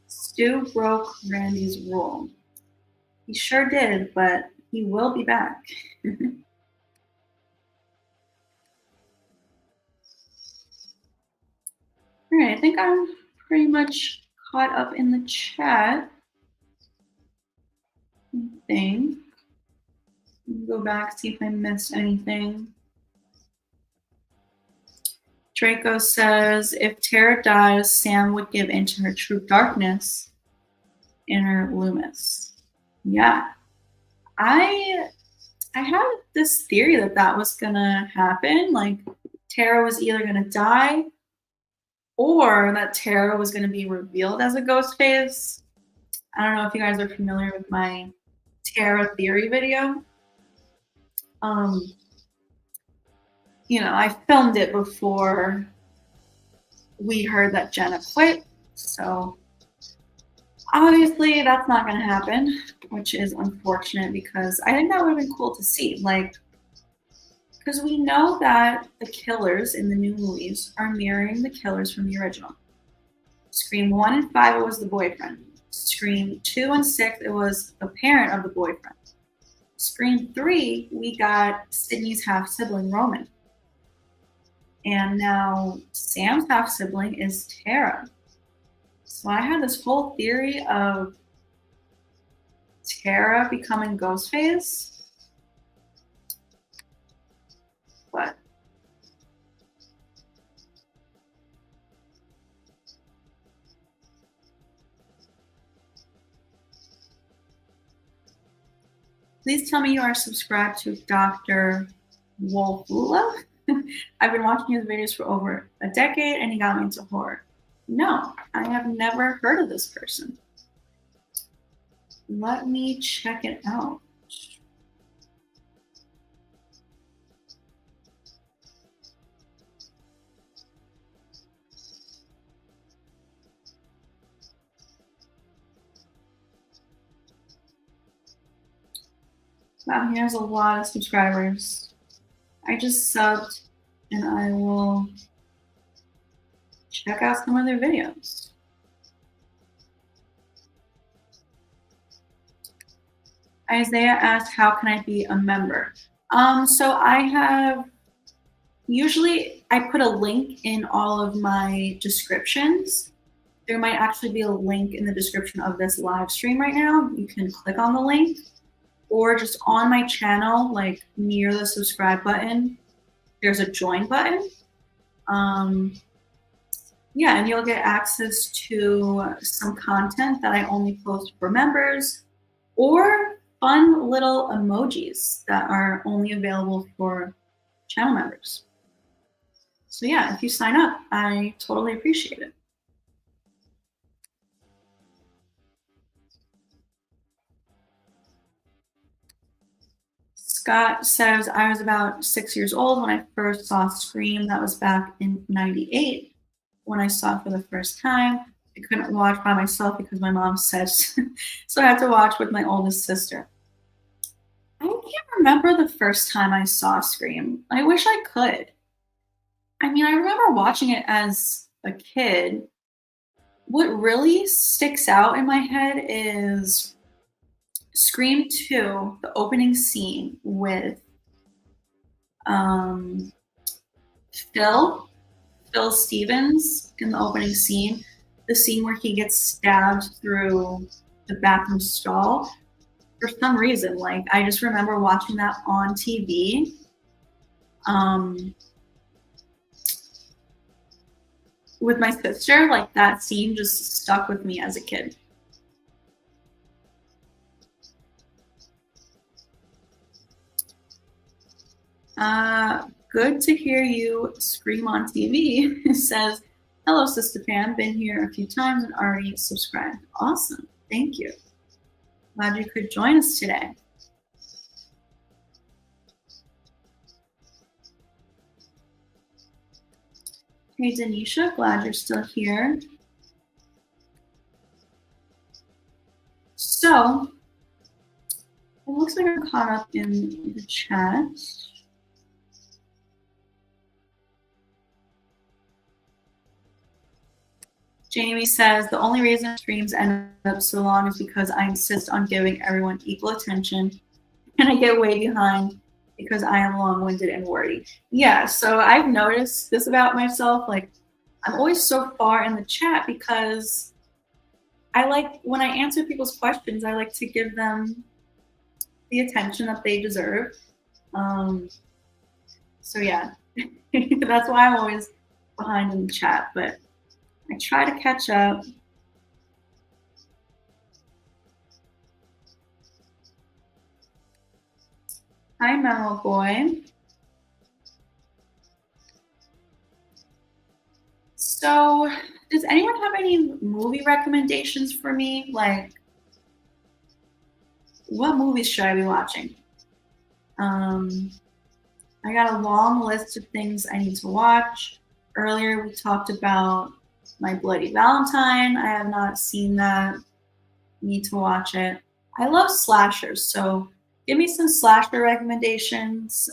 Stu broke Randy's rule. He sure did, but he will be back. All right, I think I'm pretty much caught up in the chat. Thing. Go back, see if I missed anything. Draco says, if Tara dies, Sam would give into her true darkness in her LOOMIS. Yeah. I had this theory that was gonna happen. Like, Tara was either gonna die or that Tara was gonna be revealed as a Ghostface. I don't know if you guys are familiar with my Tara theory video. You know, I filmed it before we heard that Jenna quit, so obviously that's not going to happen, which is unfortunate because I think that would have been cool to see. Like, because we know that the killers in the new movies are mirroring the killers from the original. Scream 1 and 5, it was the boyfriend. Scream 2 and 6, it was the parent of the boyfriend. Scream 3, we got Sydney's half-sibling, Roman. And now Sam's half-sibling is Tara. So I had this whole theory of Tara becoming Ghostface. But please tell me you are subscribed to Dr. Wolfula. I've been watching his videos for over a decade and he got me into horror. No, I have never heard of this person. Let me check it out. Wow, he has a lot of subscribers. I just subbed and I will check out some of their videos. Isaiah asked, how can I be a member? So I have, usually I put a link in all of my descriptions. There might actually be a link in the description of this live stream right now. You can click on the link, or just on my channel, like near the subscribe button, there's a join button. Yeah, and you'll get access to some content that I only post for members, or fun little emojis that are only available for channel members. So yeah, if you sign up, I totally appreciate it. Scott says, I was about 6 years old when I first saw Scream. That was back in '98 when I saw it for the first time. I couldn't watch by myself because my mom said so I had to watch with my oldest sister. I can't remember the first time I saw Scream. I wish I could. I mean, I remember watching it as a kid. What really sticks out in my head is Scream 2, the opening scene with um, Phil Stevens in the opening scene, the scene where he gets stabbed through the bathroom stall. For some reason, like I just remember watching that on TV. With my sister, like that scene just stuck with me as a kid. Good to hear you scream on TV. It says, hello, Sistapam. Been here a few times and already subscribed. Awesome. Thank you. Glad you could join us today. Hey, Denisha, glad you're still here. So, it looks like I'm caught up in the chat. Jamie says, the only reason streams end up so long is because I insist on giving everyone equal attention and I get way behind because I am long-winded and wordy. Yeah, so I've noticed this about myself. Like, I'm always so far in the chat because I like, when I answer people's questions, I like to give them the attention that they deserve. So yeah, that's why I'm always behind in the chat, but I try to catch up. Hi, Memo Boy. So, does anyone have any movie recommendations for me? Like, what movies should I be watching? I got a long list of things I need to watch. Earlier, we talked about My Bloody Valentine. I have not seen that. Need to watch it. I love slashers, so give me some slasher recommendations.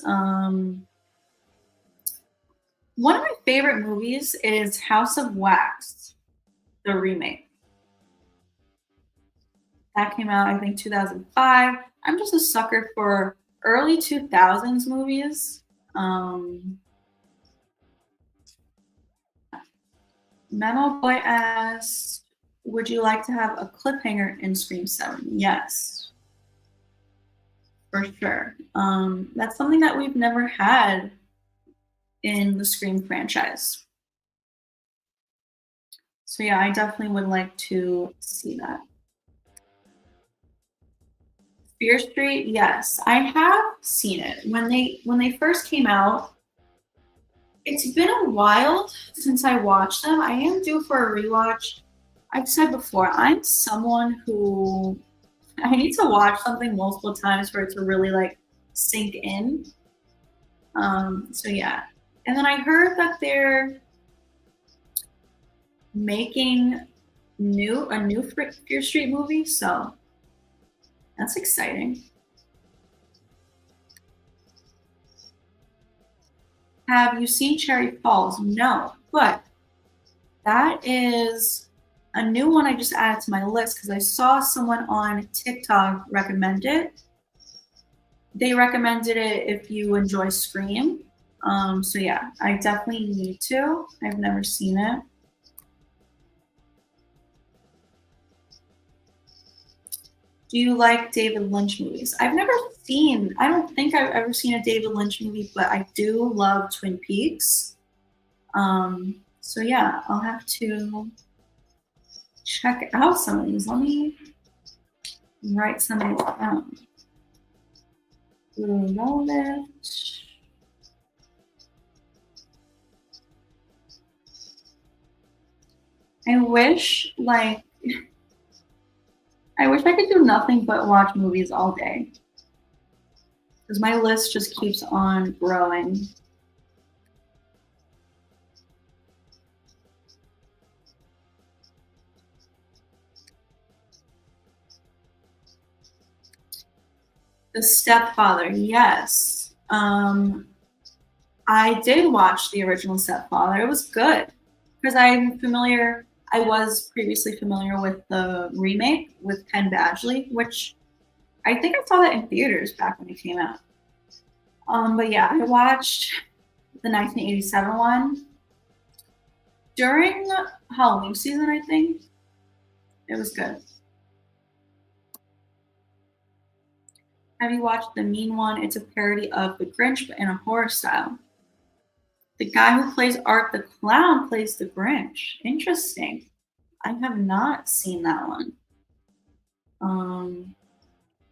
One of my favorite movies is House of Wax, the remake. That came out, I think, 2005. I'm just a sucker for early 2000s movies. Memo Boy asks, would you like to have a cliffhanger in Scream 7? Yes, for sure. That's something that we've never had in the Scream franchise. So yeah, I definitely would like to see that. Fear Street, yes, I have seen it. When they first came out, it's been a while since I watched them. I am due for a rewatch. I've said before, I'm someone who I need to watch something multiple times for it to really like sink in. So yeah. And then I heard that they're making a new Fear Street movie, so that's exciting. Have you seen Cherry Falls? No, but that is a new one I just added to my list because I saw someone on TikTok recommend it. They recommended it if you enjoy Scream. So yeah, I definitely need to. I've never seen it. Do you like David Lynch movies? I've never seen, I don't think I've ever seen a David Lynch movie, but I do love Twin Peaks. So yeah, I'll have to check out some of these. Let me write some of these down. Blue Velvet. I wish, like, I wish I could do nothing but watch movies all day. Because my list just keeps on growing. The Stepfather, yes. I did watch the original Stepfather. It was good because I'm familiar. I was previously familiar with the remake with Penn Badgley, which I think I saw that in theaters back when it came out. But yeah, I watched the 1987 one during Halloween season. I think it was good. Have you watched the Mean One? It's a parody of The Grinch, but in a horror style. The guy who plays Art the Clown plays the Grinch. Interesting. I have not seen that one. Um,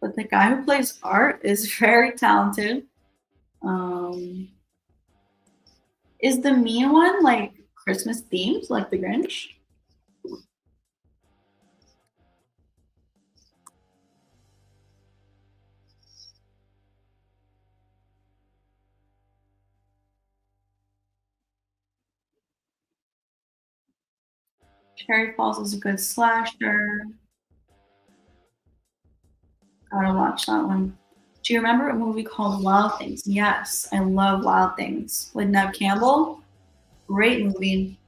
but the guy who plays Art is very talented. Um, is the Mean One like Christmas themed, like the Grinch? Cherry Falls is a good slasher. Gotta watch that one. Do you remember a movie called Wild Things? Yes, I love Wild Things with Neve Campbell. Great movie.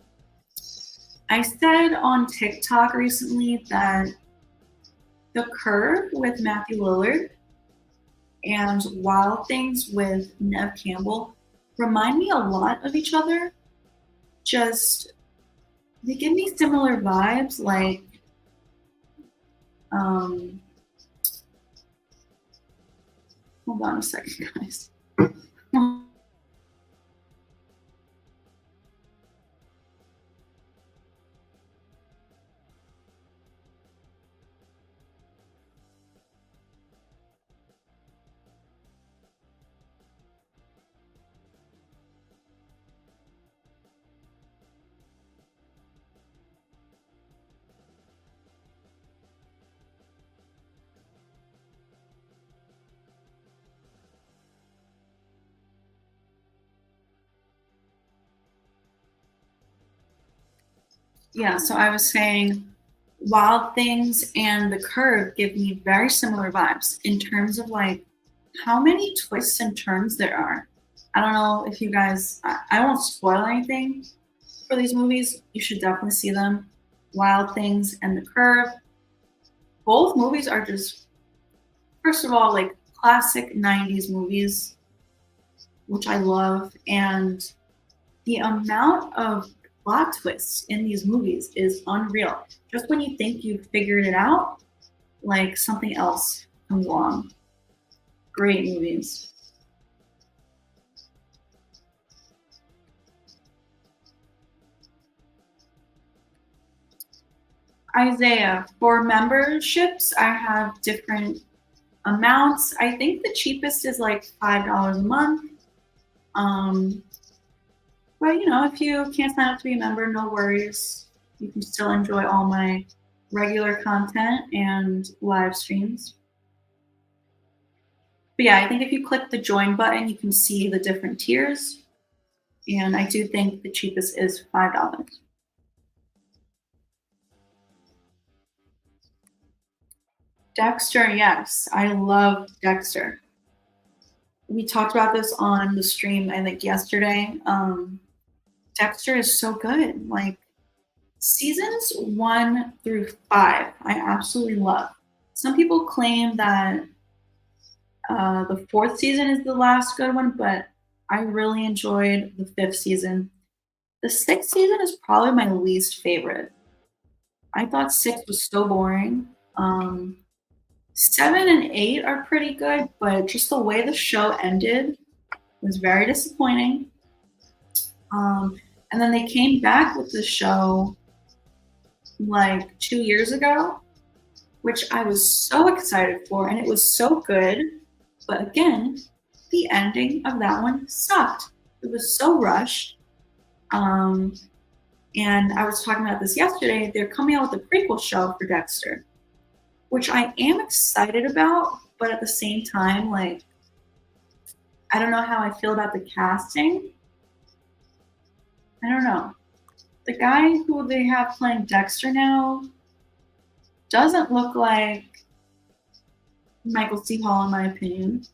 I said on TikTok recently that The Curve with Matthew Lillard and Wild Things with Neve Campbell remind me a lot of each other. Just they give me similar vibes, like um, hold on a second, guys. Yeah, so I was saying Wild Things and The Curve give me very similar vibes in terms of like how many twists and turns there are. I don't know if you guys, I won't spoil anything for these movies. You should definitely see them. Wild Things and The Curve. Both movies are just, first of all, like classic 90s movies, which I love. And the amount of plot twists in these movies is unreal. Just when you think you've figured it out, like something else comes along. Great movies. Isaiah, for memberships, I have different amounts. I think the cheapest is like $5 a month. Um, but you know, if you can't sign up to be a member, no worries. You can still enjoy all my regular content and live streams. But yeah, I think if you click the join button, you can see the different tiers. And I do think the cheapest is $5. Dexter, yes, I love Dexter. we talked about this on the stream, I think yesterday. Dexter is so good. Like seasons 1 through 5, I absolutely love. Some people claim that the fourth season is the last good one, but I really enjoyed the fifth season. The sixth season is probably my least favorite. I thought six was so boring. 7 and 8 are pretty good, but just the way the show ended was very disappointing. And then they came back with the show like 2 years ago, which I was so excited for, and it was so good. But again, the ending of that one sucked. It was so rushed. And I was talking about this yesterday. They're coming out with a prequel show for Dexter, which I am excited about, but at the same time, like, I don't know how I feel about the casting. I don't know. The guy who they have playing Dexter now doesn't look like Michael C. Hall, in my opinion.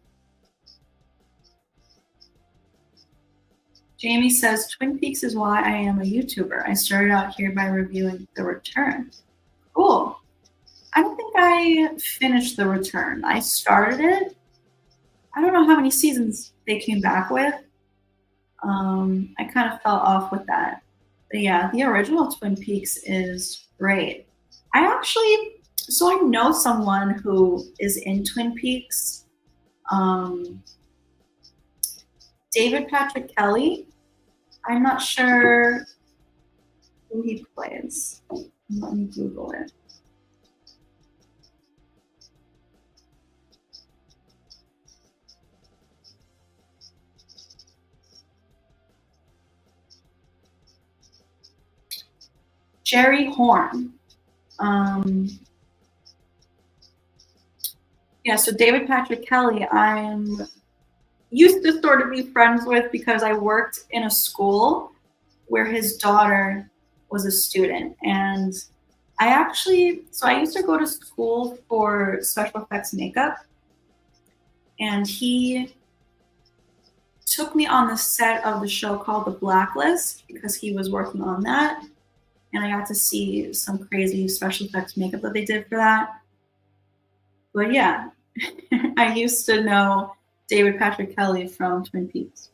Jamie says, Twin Peaks is why I am a YouTuber. I started out here by reviewing The Return. Cool. I don't think I finished The Return. I started it. I don't know how many seasons they came back with. I kind of fell off with that. But yeah, the original Twin Peaks is great. So I know someone who is in Twin Peaks. David Patrick Kelly. I'm not sure who he plays. Let me Google it. Jerry Horn. Yeah, so David Patrick Kelly, I'm used to sort of be friends with because I worked in a school where his daughter was a student. And I used to go to school for special effects makeup. And he took me on the set of the show called The Blacklist because he was working on that. And I got to see some crazy special effects makeup that they did for that. But yeah, I used to know David Patrick Kelly from Twin Peaks.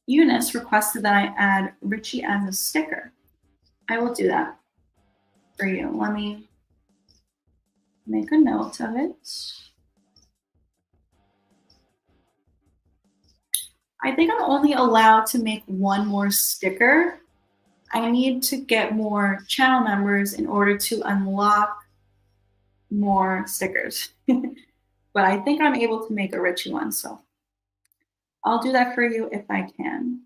Eunice requested that I add Richie as a sticker. I will do that for you. Let me make a note of it. I think I'm only allowed to make one more sticker. I need to get more channel members in order to unlock more stickers. But I think I'm able to make a Richie one, so I'll do that for you if I can.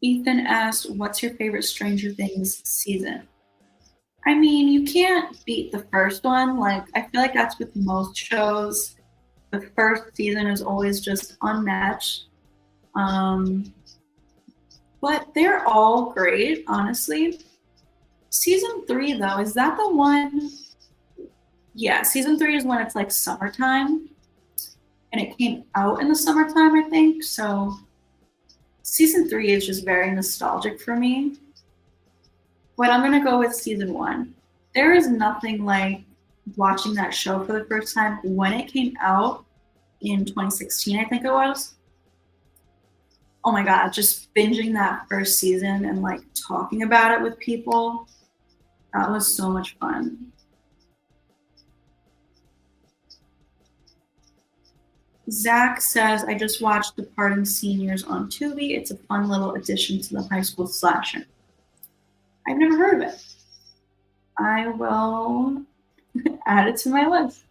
Ethan asked, what's your favorite Stranger Things season? I mean, you can't beat the first one. Like, I feel like that's with most shows. The first season is always just unmatched. But they're all great, honestly. Season 3, though, is that the one? Yeah, season 3 is when it's like summertime. And it came out in the summertime, I think. So season 3 is just very nostalgic for me. But I'm going to go with season 1. There is nothing like watching that show for the first time when it came out in 2016, I think it was. Oh my God, just binging that first season and like talking about it with people. That was so much fun. Zach says, I just watched Departing Seniors on Tubi. It's a fun little addition to the high school slasher. I've never heard of it. I will add it to my list.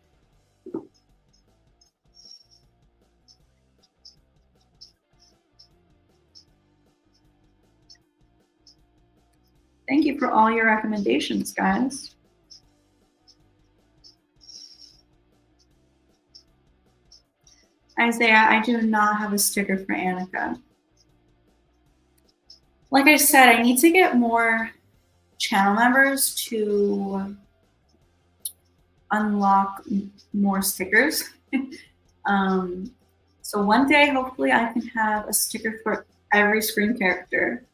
Thank you for all your recommendations, guys. Isaiah, I do not have a sticker for Annika. Like I said, I need to get more channel members to unlock more stickers. So one day, hopefully, I can have a sticker for every Scream character.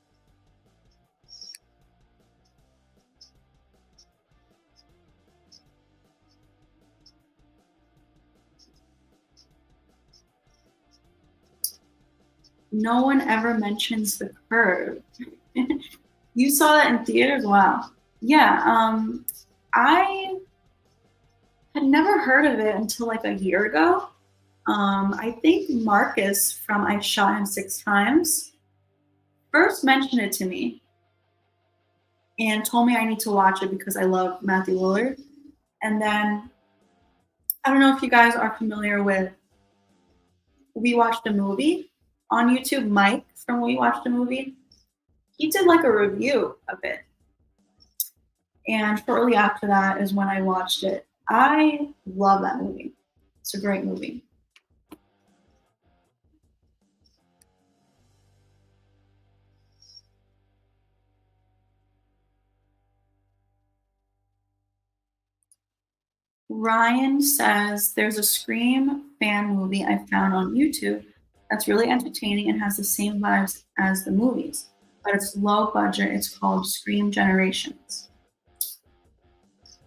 No one ever mentions the curve. You saw that in theaters? Wow. Yeah, I had never heard of it until like a year ago. I think Marcus from I Shot Him 6 Times first mentioned it to me and told me I need to watch it because I love Matthew Lillard. And then I don't know if you guys are familiar with We Watched a Movie on YouTube. Mike from We Watched a Movie, he did like a review of it. And shortly after that is when I watched it. I love that movie. It's a great movie. Ryan says there's a Scream fan movie I found on YouTube that's really entertaining and has the same vibes as the movies, but it's low budget. It's called Scream Generations.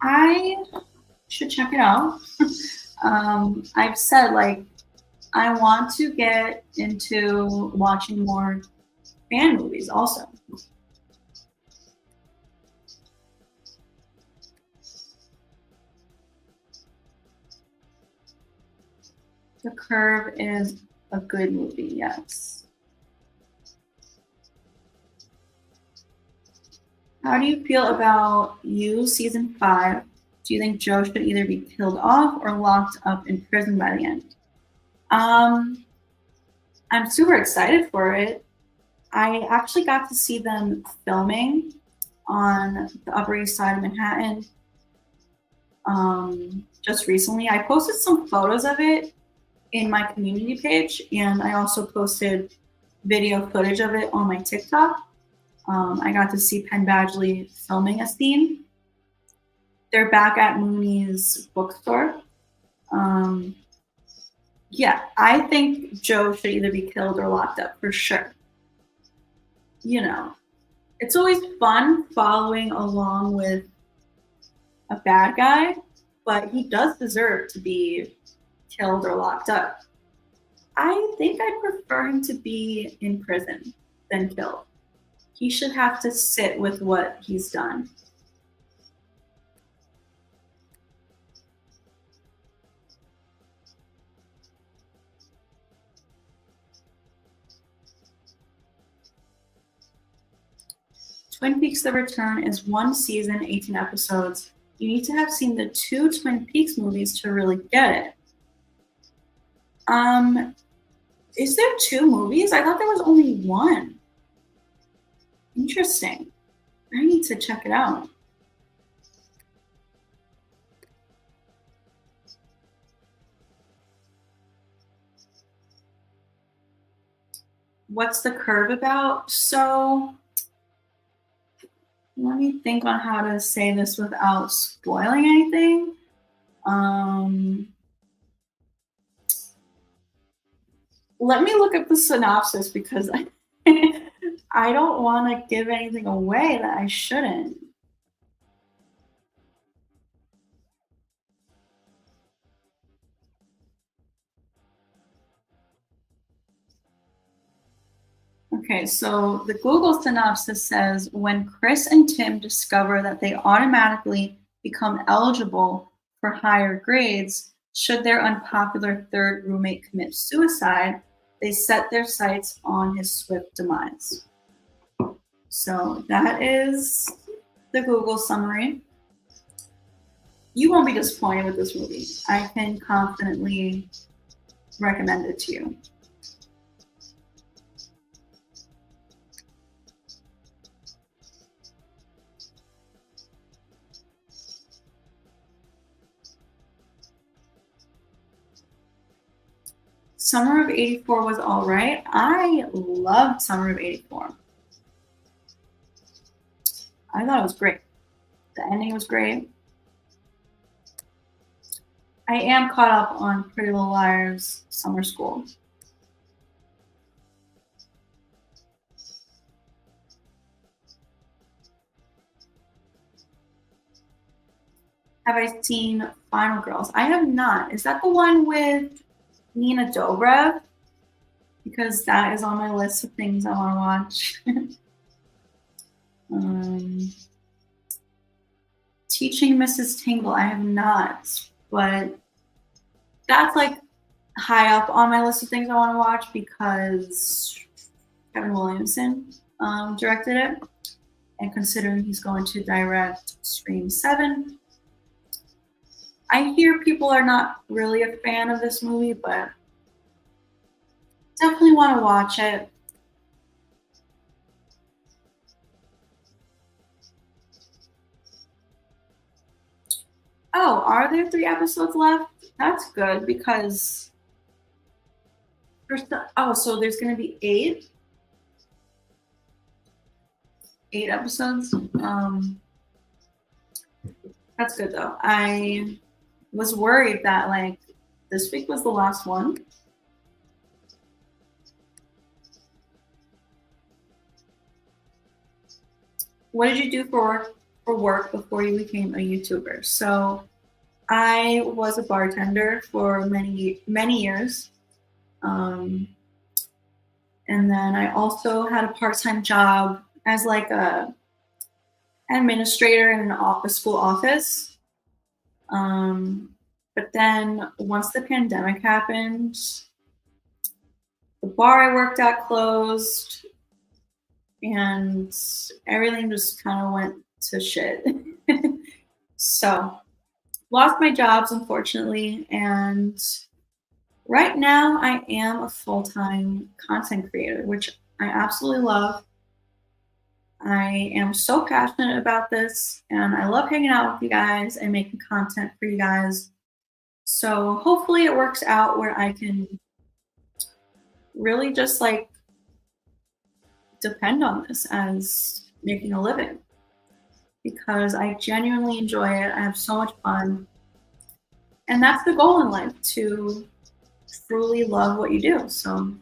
I should check it out. I've said like I want to get into watching more fan movies also. The Curve is a good movie, yes. How do you feel about You season 5? Do you think Joe should either be killed off or locked up in prison by the end? I'm super excited for it. I actually got to see them filming on the Upper East Side of Manhattan just recently. I posted some photos of it in my community page, and I also posted video footage of it on my TikTok. I got to see Penn Badgley filming a scene. They're back at Mooney's bookstore. Yeah, I think Joe should either be killed or locked up for sure. You know, it's always fun following along with a bad guy, but he does deserve to be killed or locked up. I think I prefer him to be in prison than killed. He should have to sit with what he's done. Twin Peaks The Return is 1 season, 18 episodes. You need to have seen the 2 Twin Peaks movies to really get it. Is there 2 movies? I thought there was only 1. Interesting. I need to check it out. What's The Curve about? So let me think on how to say this without spoiling anything. Let me look up the synopsis because I don't want to give anything away that I shouldn't. Okay, so the Google synopsis says when Chris and Tim discover that they automatically become eligible for higher grades, should their unpopular third roommate commit suicide, they set their sights on his swift demise. So that is the Google summary. You won't be disappointed with this movie. I can confidently recommend it to you. Summer of '84 was all right. I loved Summer of '84. I thought it was great. The ending was great. I am caught up on Pretty Little Liars Summer School. Have I seen Final Girls? I have not. Is that the one with Nina Dobrev? Because that is on my list of things I want to watch. Teaching Mrs. Tingle, I have not, but that's like high up on my list of things I want to watch because Kevin Williamson directed it, and considering he's going to direct Scream 7, I hear people are not really a fan of this movie, but definitely want to watch it. Oh, are there 3 episodes left? That's good because so there's going to be 8 episodes. That's good though. I was worried that like this week was the last one. What did you do for work before you became a YouTuber? So I was a bartender for many years. And then I also had a part-time job as like a administrator in a school office. But then once the pandemic happened, the bar I worked at closed and everything just kind of went to shit. So lost my jobs, unfortunately. And right now I am a full-time content creator, which I absolutely love. I am so passionate about this and I love hanging out with you guys and making content for you guys. So hopefully it works out where I can really just like depend on this as making a living because I genuinely enjoy it. I have so much fun. And that's the goal in life, to truly love what you do. So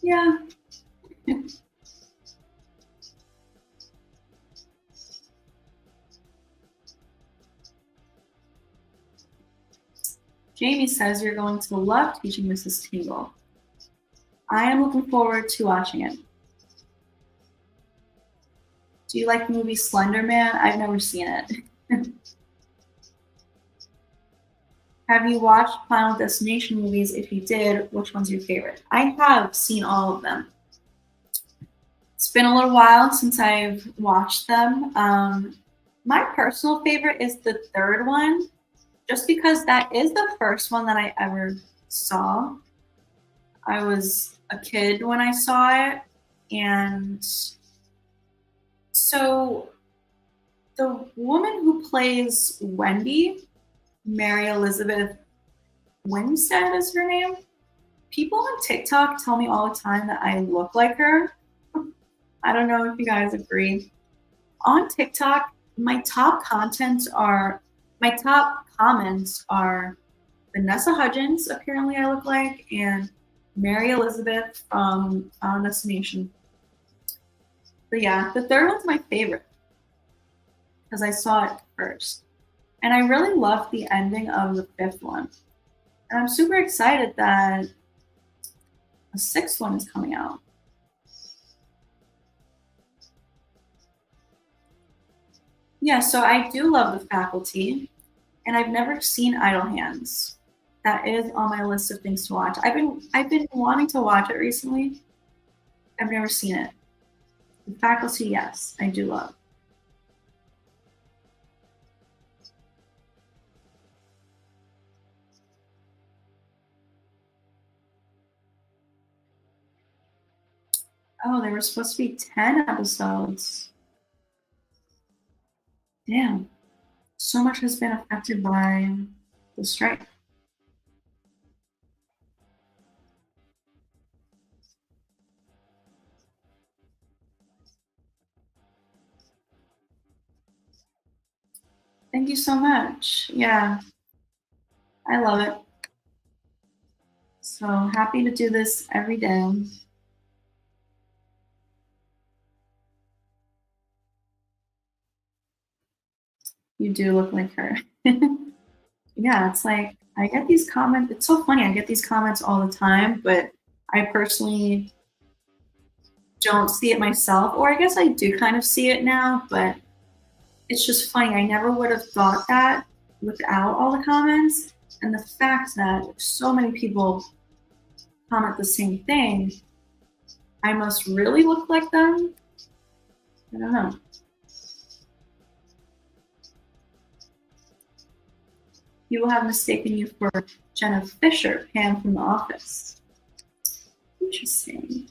yeah. Jamie says you're going to love Teaching Mrs. Tingle. I am looking forward to watching it. Do you like the movie Slender Man? I've never seen it. Have you watched Final Destination movies? If you did, which one's your favorite? I have seen all of them. It's been a little while since I've watched them. My personal favorite is the third one, just because that is the first one that I ever saw. I was a kid when I saw it, and so the woman who plays Wendy, Mary Elizabeth Winstead is her name. People on TikTok tell me all the time that I look like her. I don't know if you guys agree. On TikTok, my top comments are Vanessa Hudgens, apparently I look like, and Mary Elizabeth from Final Destination. But yeah, the third one's my favorite because I saw it first. And I really loved the ending of the fifth one. And I'm super excited that a sixth one is coming out. Yeah, so I do love The Faculty, and I've never seen Idle Hands. That is on my list of things to watch. I've been wanting to watch it recently. I've never seen it. The Faculty, yes, I do love. Oh, there were supposed to be 10 episodes. Damn. So much has been affected by the strike. Thank you so much. Yeah, I love it. So happy to do this every day. You do look like her. Yeah, it's like I get these comments. It's so funny. I get these comments all the time, but I personally don't see it myself, or I guess I do kind of see it now, but it's just funny. I never would have thought that without all the comments. And the fact that so many people comment the same thing, I must really look like them. I don't know. People have mistaken you for Jenna Fisher, Pam from The Office. Interesting.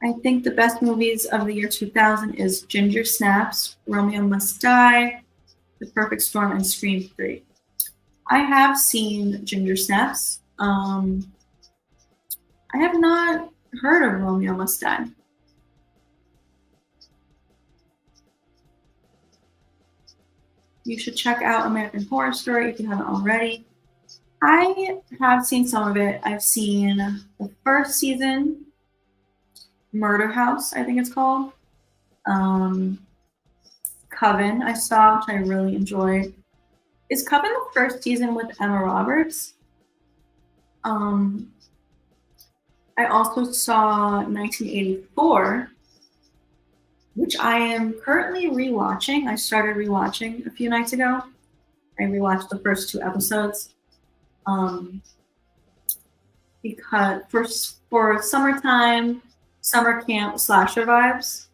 I think the best movies of the year 2000 is Ginger Snaps, Romeo Must Die, The Perfect Storm, and Scream 3. I have seen Ginger Snaps. I have not heard of Romeo Must Die. You should check out American Horror Story if you haven't already. I have seen some of it. I've seen the first season, Murder House, I think it's called. Coven, I saw, which I really enjoyed. Is Coven the first season with Emma Roberts? I also saw 1984, which I am currently rewatching. I started rewatching a few nights ago. I rewatched the first 2 episodes because for summertime, summer camp slasher vibes,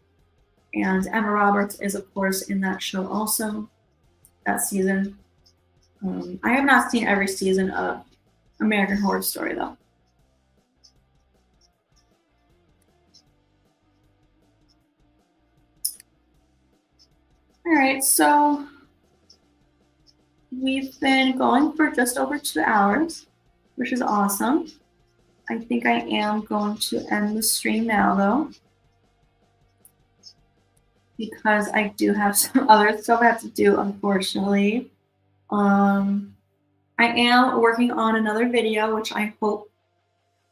and Emma Roberts is of course in that show also, that season. I have not seen every season of American Horror Story though. All right, so we've been going for just over 2 hours, which is awesome. I think I am going to end the stream now though, because I do have some other stuff I have to do, unfortunately. I am working on another video, which I hope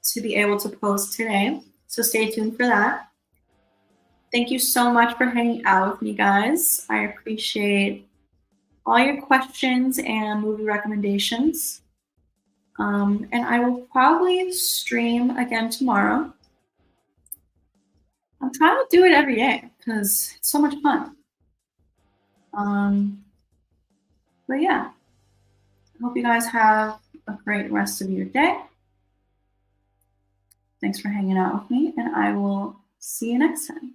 to be able to post today. So stay tuned for that. Thank you so much for hanging out with me, guys. I appreciate all your questions and movie recommendations. And I will probably stream again tomorrow. I'm trying to do it every day because it's so much fun. But yeah, I hope you guys have a great rest of your day. Thanks for hanging out with me, and I will see you next time.